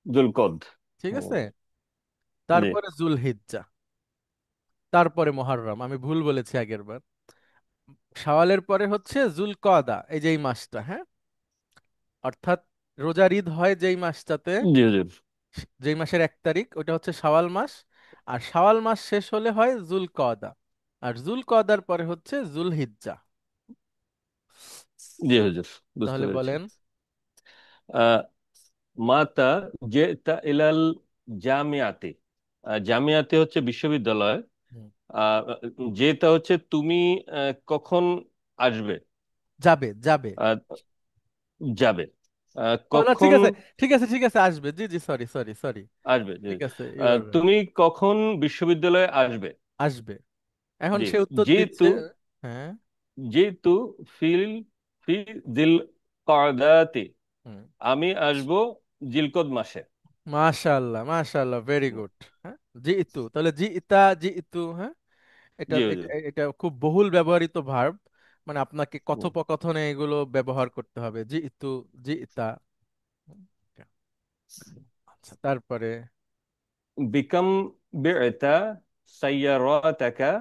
জুলকদ। ঠিক হুম, আছে। জি, তারপরে জুলহিজ্জা, তারপরে মহররম। আমি ভুল বলেছি আগের বার। শাওয়ালের পরে হচ্ছে জুলকদা, এই যে এই মাসটা, হ্যাঁ, অর্থাৎ রোজার ঈদ হয় যেই মাসটাতে, জি হুজুর। যেই মাসের 1 তারিখ, ওটা হচ্ছে শাওয়াল মাস। আর শাওয়াল মাস শেষ হলে হয় জুলকদা। আর জুলকদার পরে হচ্ছে জুলহিজ্জা। জি হুজুর, বুঝতে তাহলে পেরেছি। বলেন। আহ মাতা জেতা ইলাল জামিয়াতি। জামিয়াতি হচ্ছে বিশ্ববিদ্যালয়। হুম। আহ যেটা হচ্ছে তুমি কখন আসবে? যাবে যাবে। আহ, যাবে। ও না, ঠিক কখন আছে, ঠিক আছে, ঠিক আছে, আসবে। জি জি, সরি সরি সরি। আসবে? জি। ঠিক আছে, ইউ আর রাইট। তুমি কখন বিশ্ববিদ্যালয়ে আসবে? আসবে। এখন জি, সে উত্তর যেহেতু, দিচ্ছে। হ্যাঁ। যেহেতু ফিল ফি দিল কাদাতি, হুম। আমি আসবো জিলকদ মাসে। মাশাআল্লাহ মাশাআল্লাহ, ভেরি গুড। হ্যাঁ। জি ইতু, তাহলে জি ইতা, জি ইতু, হ্যাঁ। এটা জি এটা হুজুর। এটা খুব বহুল ব্যবহৃত ভার্ব, মানে আপনাকে হুম। কথোপকথনে এগুলো ব্যবহার করতে হবে। জি ইতু, জি ইতা। হুম, আচ্ছা, তারপরে। বিকাম বি'তা সাইয়ারাতাকা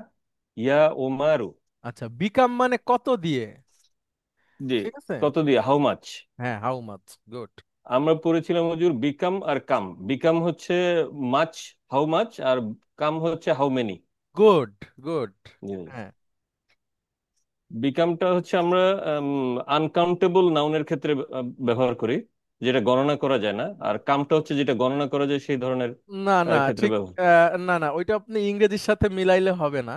ইয়া উমারু। আচ্ছা, বিকাম মানে কত দিয়ে। জি, ঠিক আছে। কত দিয়ে, হাউ মাচ। হ্যাঁ, হাউ মাচ, গুড। আমরা পড়েছিলাম হুজুর বিকাম আর কাম। বিকাম হচ্ছে মাচ, হাউ মাচ, আর কাম হচ্ছে হাউ মেনি। Good good. জি। হ্যাঁ। বিকামটা হচ্ছে আমরা আনকাউন্টেবল নাউনের ক্ষেত্রে ব্যবহার করি, যেটা গণনা করা যায় না। আর কামটা হচ্ছে যেটা গণনা করা যায় সেই ধরনের না না, ক্ষেত্রে ঠিক। ব্যবহার। না না, ওইটা আপনি ইংরেজির সাথে মিলাইলে হবে না।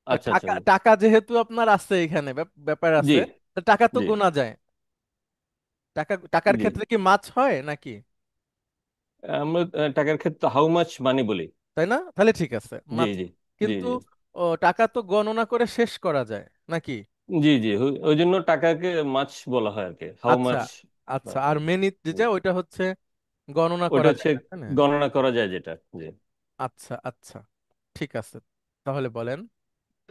ওই আচ্ছা আচ্ছা টাকা, জি। টাকা যেহেতু আপনার আছে এখানে, ব্যাপার জি, আছে, তো টাকা তো জি, গোনা যায়। টাকার জি। ক্ষেত্রে কি মাছ হয় নাকি? আমরা টাকার ক্ষেত্রে হাউ মাচ মানি বলি। তাই না? তাহলে ঠিক আছে, জি, মাছ। জি, জি, কিন্তু জি, টাকা তো গণনা করে শেষ করা যায় নাকি? জি, জি, ওই জন্য টাকাকে মাছ বলা হয় আর কি, হাউ আচ্ছা মাছ। আচ্ছা, আর মিনিট যেটা, ওইটা হচ্ছে গণনা ওটা করা হচ্ছে যায় না, তাই না? গণনা করা যায় যেটা। জি। আচ্ছা আচ্ছা, ঠিক আছে, তাহলে বলেন।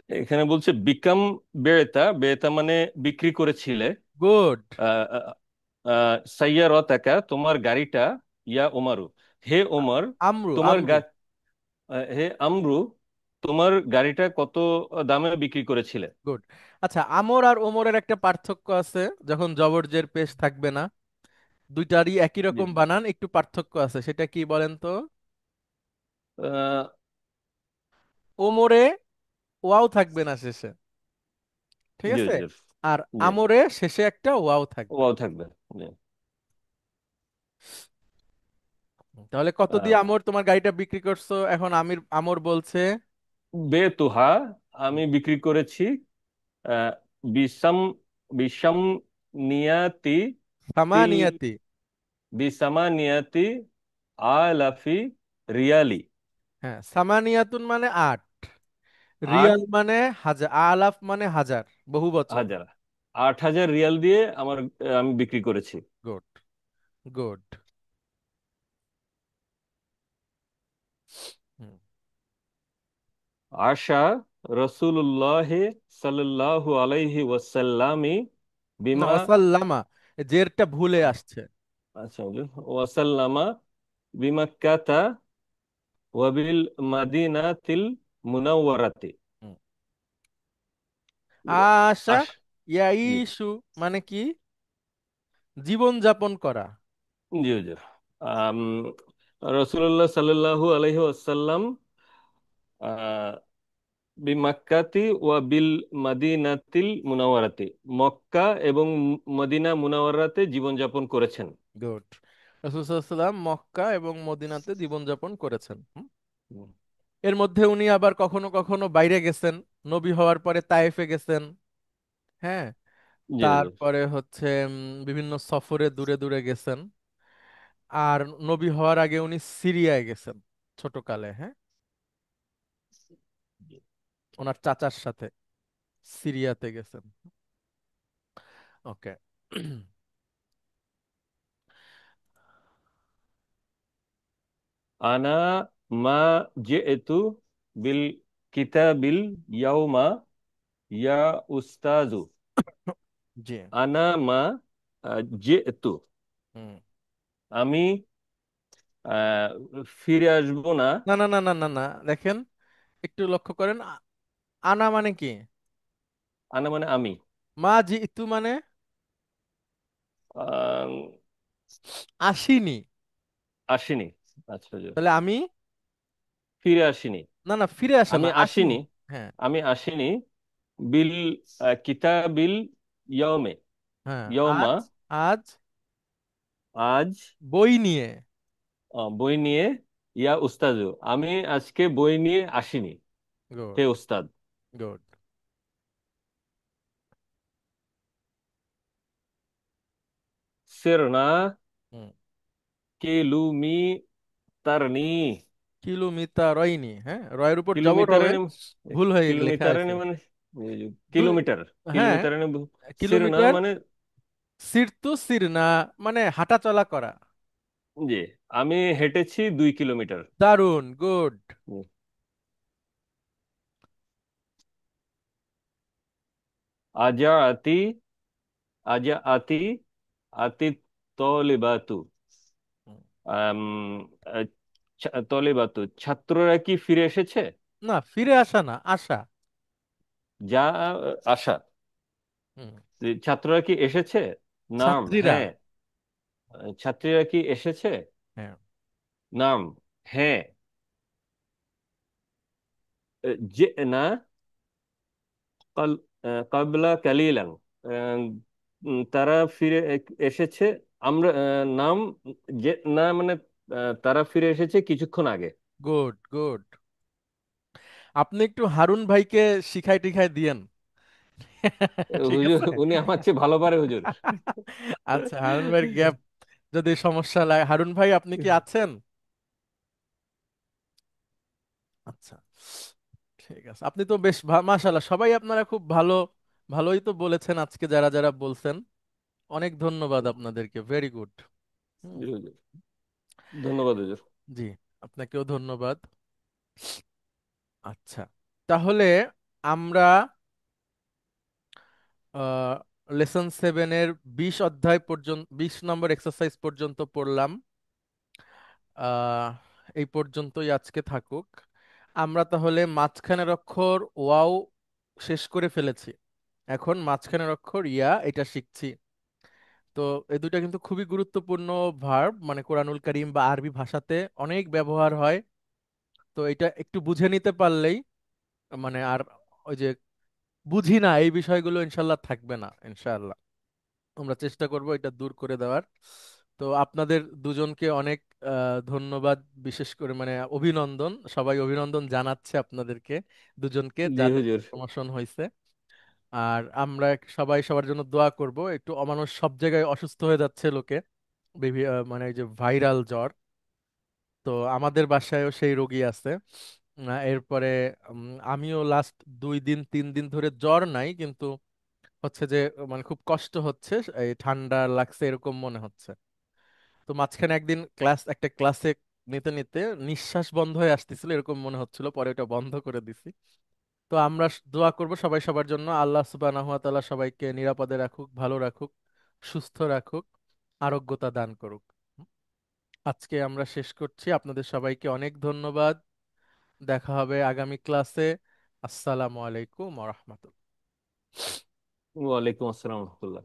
এখানে বলছে বিকাম বেরেতা, বেরেতা মানে বিক্রি করেছিলে। গুড। সাইয়ারতাকা তোমার গাড়িটা, ইয়া ওমারু, হে ওমর, আমরু তোমার আমরু। হে আমরু, তোমার গাড়িটা কত দামে বিক্রি করেছিলে? গুড। আচ্ছা, আমর আর ওমরের একটা পার্থক্য আছে, যখন জবর-জের পেশ থাকবে না। দুইটারই একই জি। রকম বানান, একটু পার্থক্য আছে, সেটা কি বলেন তো? আহ, ওমরে ওয়াও থাকবে না শেষে। ঠিক জি আছে। জি। আর জি, আমরে শেষে একটা ওয়াও থাকবে। ওয়াও থাকবে। জি। তাহলে কত দিয়ে আহ, আমর তোমার গাড়িটা বিক্রি করছো? এখন আমর বলছে। বেতুহা, আমি বিক্রি করেছি, আহ, বিসাম বিসাম নিয়াতি তিল সামানিয়াতি। বিসামানিয়াতি আলাফি রিয়ালি। হ্যাঁ, সামানিয়াতুন মানে 8, আট রিয়াল মানে হাজার, আলাফ মানে হাজার, বহু বচন। হাজার 8,000 রিয়াল দিয়ে আমি বিক্রি করেছি। Good, good. আশা রসুল্লাহ সাল্লাল্লাহু আলাইহি ওয়াসাল্লামি না, বিমা ওয়াসাল্লামা, জেরটা ভুলে আসছে। আচ্ছা হুজুর, ওয়াসাল্লামা বিমাক্কাতা ওয়াবিল মাদিনাতিল মুনাওয়ারাতি। হুম। আশা আশ জি ইয়াইশু মানে কি? জীবন যাপন করা। জি হুজুর। আম, রসুল্লাহ সাল্লাল্লাহু আলাইহি ওয়াসাল্লাম বিমাক্কাতি ওয়া বিল মাদিনাতিল মুনাওয়ারাতি, মক্কা এবং মদিনা মুনাওয়ারাতে জীবনযাপন করেছেন। গুড। রাসূল সাল্লাল্লাহু আলাইহি ওয়াসাল্লাম মক্কা এবং মদিনাতে জীবন যাপন করেছেন। হুম, এর মধ্যে উনি আবার কখনো কখনো বাইরে গেছেন, নবী হওয়ার পরে তায়েফে গেছেন। হ্যাঁ, জি হুজুর। তারপরে হচ্ছে বিভিন্ন সফরে দূরে দূরে গেছেন। আর নবী হওয়ার আগে উনি সিরিয়ায় গেছেন ছোটকালে। হ্যাঁ, ওনার চাচার সাথে সিরিয়াতে গেছেন। ওকে। আনা মা জিতু বিল কিতাবিল ইয়াউমা ইয়া উস্তাজু। জি। আনা মা জিতু, হুম। আমি আহ, ফিরে আসবো না। না না না না না না, দেখেন, একটু লক্ষ্য করেন, আনা মানে কি? আনা মানে আমি, মা জি ইতু মানে আহ, আসিনি। আসিনি। আচ্ছা হুজুর, তাহলে আমি, ফিরে আসিনি। না না, ফিরে আসে আমি না, আসিনি, আসিনি। হ্যাঁ। আমি আসিনি বিল কিতাবিল ইয়মে, হ্যাঁ, ইয়মা, আজ, আজ আজ বই নিয়ে। বই নিয়ে, ইয়া উস্তাজু, আমি আজকে বই নিয়ে আসিনি গুড, হে উস্তাদ। গুড। সিরনা হুম। কিলুমি তারনি, কিলোমিটার রয়নি, হ্যাঁ, রয়ের উপর জবর হবে, কিলোমিটারানি, ভুল হয়ে লেখা কিলোমিটারানি আছে। মানে দুই, কিলোমিটার, হ্যাঁ, কিলোমিটারানি। সিরনা কিলোমিটার। মানে সিরতু সিরনা মানে হাঁটা চলা করা। জি, আমি হেঁটেছি 2 কিলোমিটার। দারুন, গুড। আজা আতি, আজা আতি, আতি তলিবাতু, আম, আহ, তলিবাতু, ছাত্ররা কি ফিরে এসেছে? না, ফিরে আসা না, আসা। যা আশা, হুম। ছাত্ররা কি এসেছে? নাম ছাত্রীরা। হ্যাঁ। ছাত্রীরা কি এসেছে? হ্যাঁ। নাম হ্যাঁ। যে না কাল কাবলা কালিলান, তারা ফিরে এসেছে। আমরা নাম যে না মানে তারা ফিরে এসেছে কিছুক্ষণ আগে। Good, good. আপনি একটু হারুন ভাইকে শিখাই টিখাই দিয়েন। ঠিক হুজুর আছে। উনি আমার চেয়ে ভালো পারে হুজুর। আচ্ছা, হারুন ভাইয়ের গ্যাপ যদি সমস্যা লাগে, হারুন ভাই আপনি কি আছেন? আচ্ছা, ঠিক আছে। আপনি তো বেশ মাশাআল্লাহ, সবাই আপনারা খুব ভালো, ভালোই তো বলেছেন আজকে, যারা যারা বলছেন। অনেক ধন্যবাদ আপনাদেরকে, ভেরি গুড। হুম। জি হুজুর, ধন্যবাদ হুজুর। জি, আপনাকেও ধন্যবাদ। আচ্ছা, তাহলে আমরা লেসন 7-এর 20 অধ্যায় পর্যন্ত, 20 নম্বর এক্সারসাইজ পর্যন্ত পড়লাম। আহ এই পর্যন্তই আজকে থাকুক। আমরা তাহলে মাঝখানের অক্ষর ওয়াও শেষ করে ফেলেছি, এখন মাঝখানের অক্ষর ইয়া এটা শিখছি। তো এই দুইটা কিন্তু খুবই গুরুত্বপূর্ণ ভার্ব, মানে কোরআনুল কারীম বা আরবি ভাষাতে অনেক ব্যবহার হয়। তো এটা একটু বুঝে নিতে পারলেই, মানে আর ওই যে বুঝি না এই বিষয়গুলো ইনশাল্লাহ থাকবে না, ইনশাআল্লাহ। আমরা চেষ্টা করব এটা দূর করে দেওয়ার। তো আপনাদের দুজনকে অনেক ধন্যবাদ, বিশেষ করে মানে অভিনন্দন, সবাই অভিনন্দন জানাচ্ছে আপনাদেরকে দুজনকে, জি যাদের হুজুর। প্রমোশন হয়েছে। আর আমরা সবাই সবার জন্য দোয়া করব। একটু অমানুষ সব জায়গায় অসুস্থ হয়ে যাচ্ছে লোকে, মানে এই যে ভাইরাল জ্বর। তো আমাদের বাসায়ও সেই রোগী আছে। এরপরে আমিও লাস্ট 2 দিন 3 দিন ধরে জ্বর নাই, কিন্তু হচ্ছে যে মানে খুব কষ্ট হচ্ছে, এই ঠান্ডা লাগছে এরকম মনে হচ্ছে। তো মাঝখানে একদিন একটা ক্লাসে নিতে নিতে নিঃশ্বাস বন্ধ হয়ে আসতেছিল, এরকম মনে হচ্ছিল, পরে ওটা বন্ধ করে দিছি। তো আমরা দোয়া করব সবাই সবার জন্য, আল্লাহ সুবহানাহু ওয়া তাআলা সবাইকে নিরাপদে রাখুক, ভালো রাখুক, সুস্থ রাখুক, আরোগ্যতা দান করুক। আজকে আমরা শেষ করছি, আপনাদের সবাইকে অনেক ধন্যবাদ। দেখা হবে আগামী ক্লাসে। আসসালামু আলাইকুম ওয়া রাহমাতুল্লাহ। ওয়ালাইকুম আসসালাম রহমতুল্লাহ।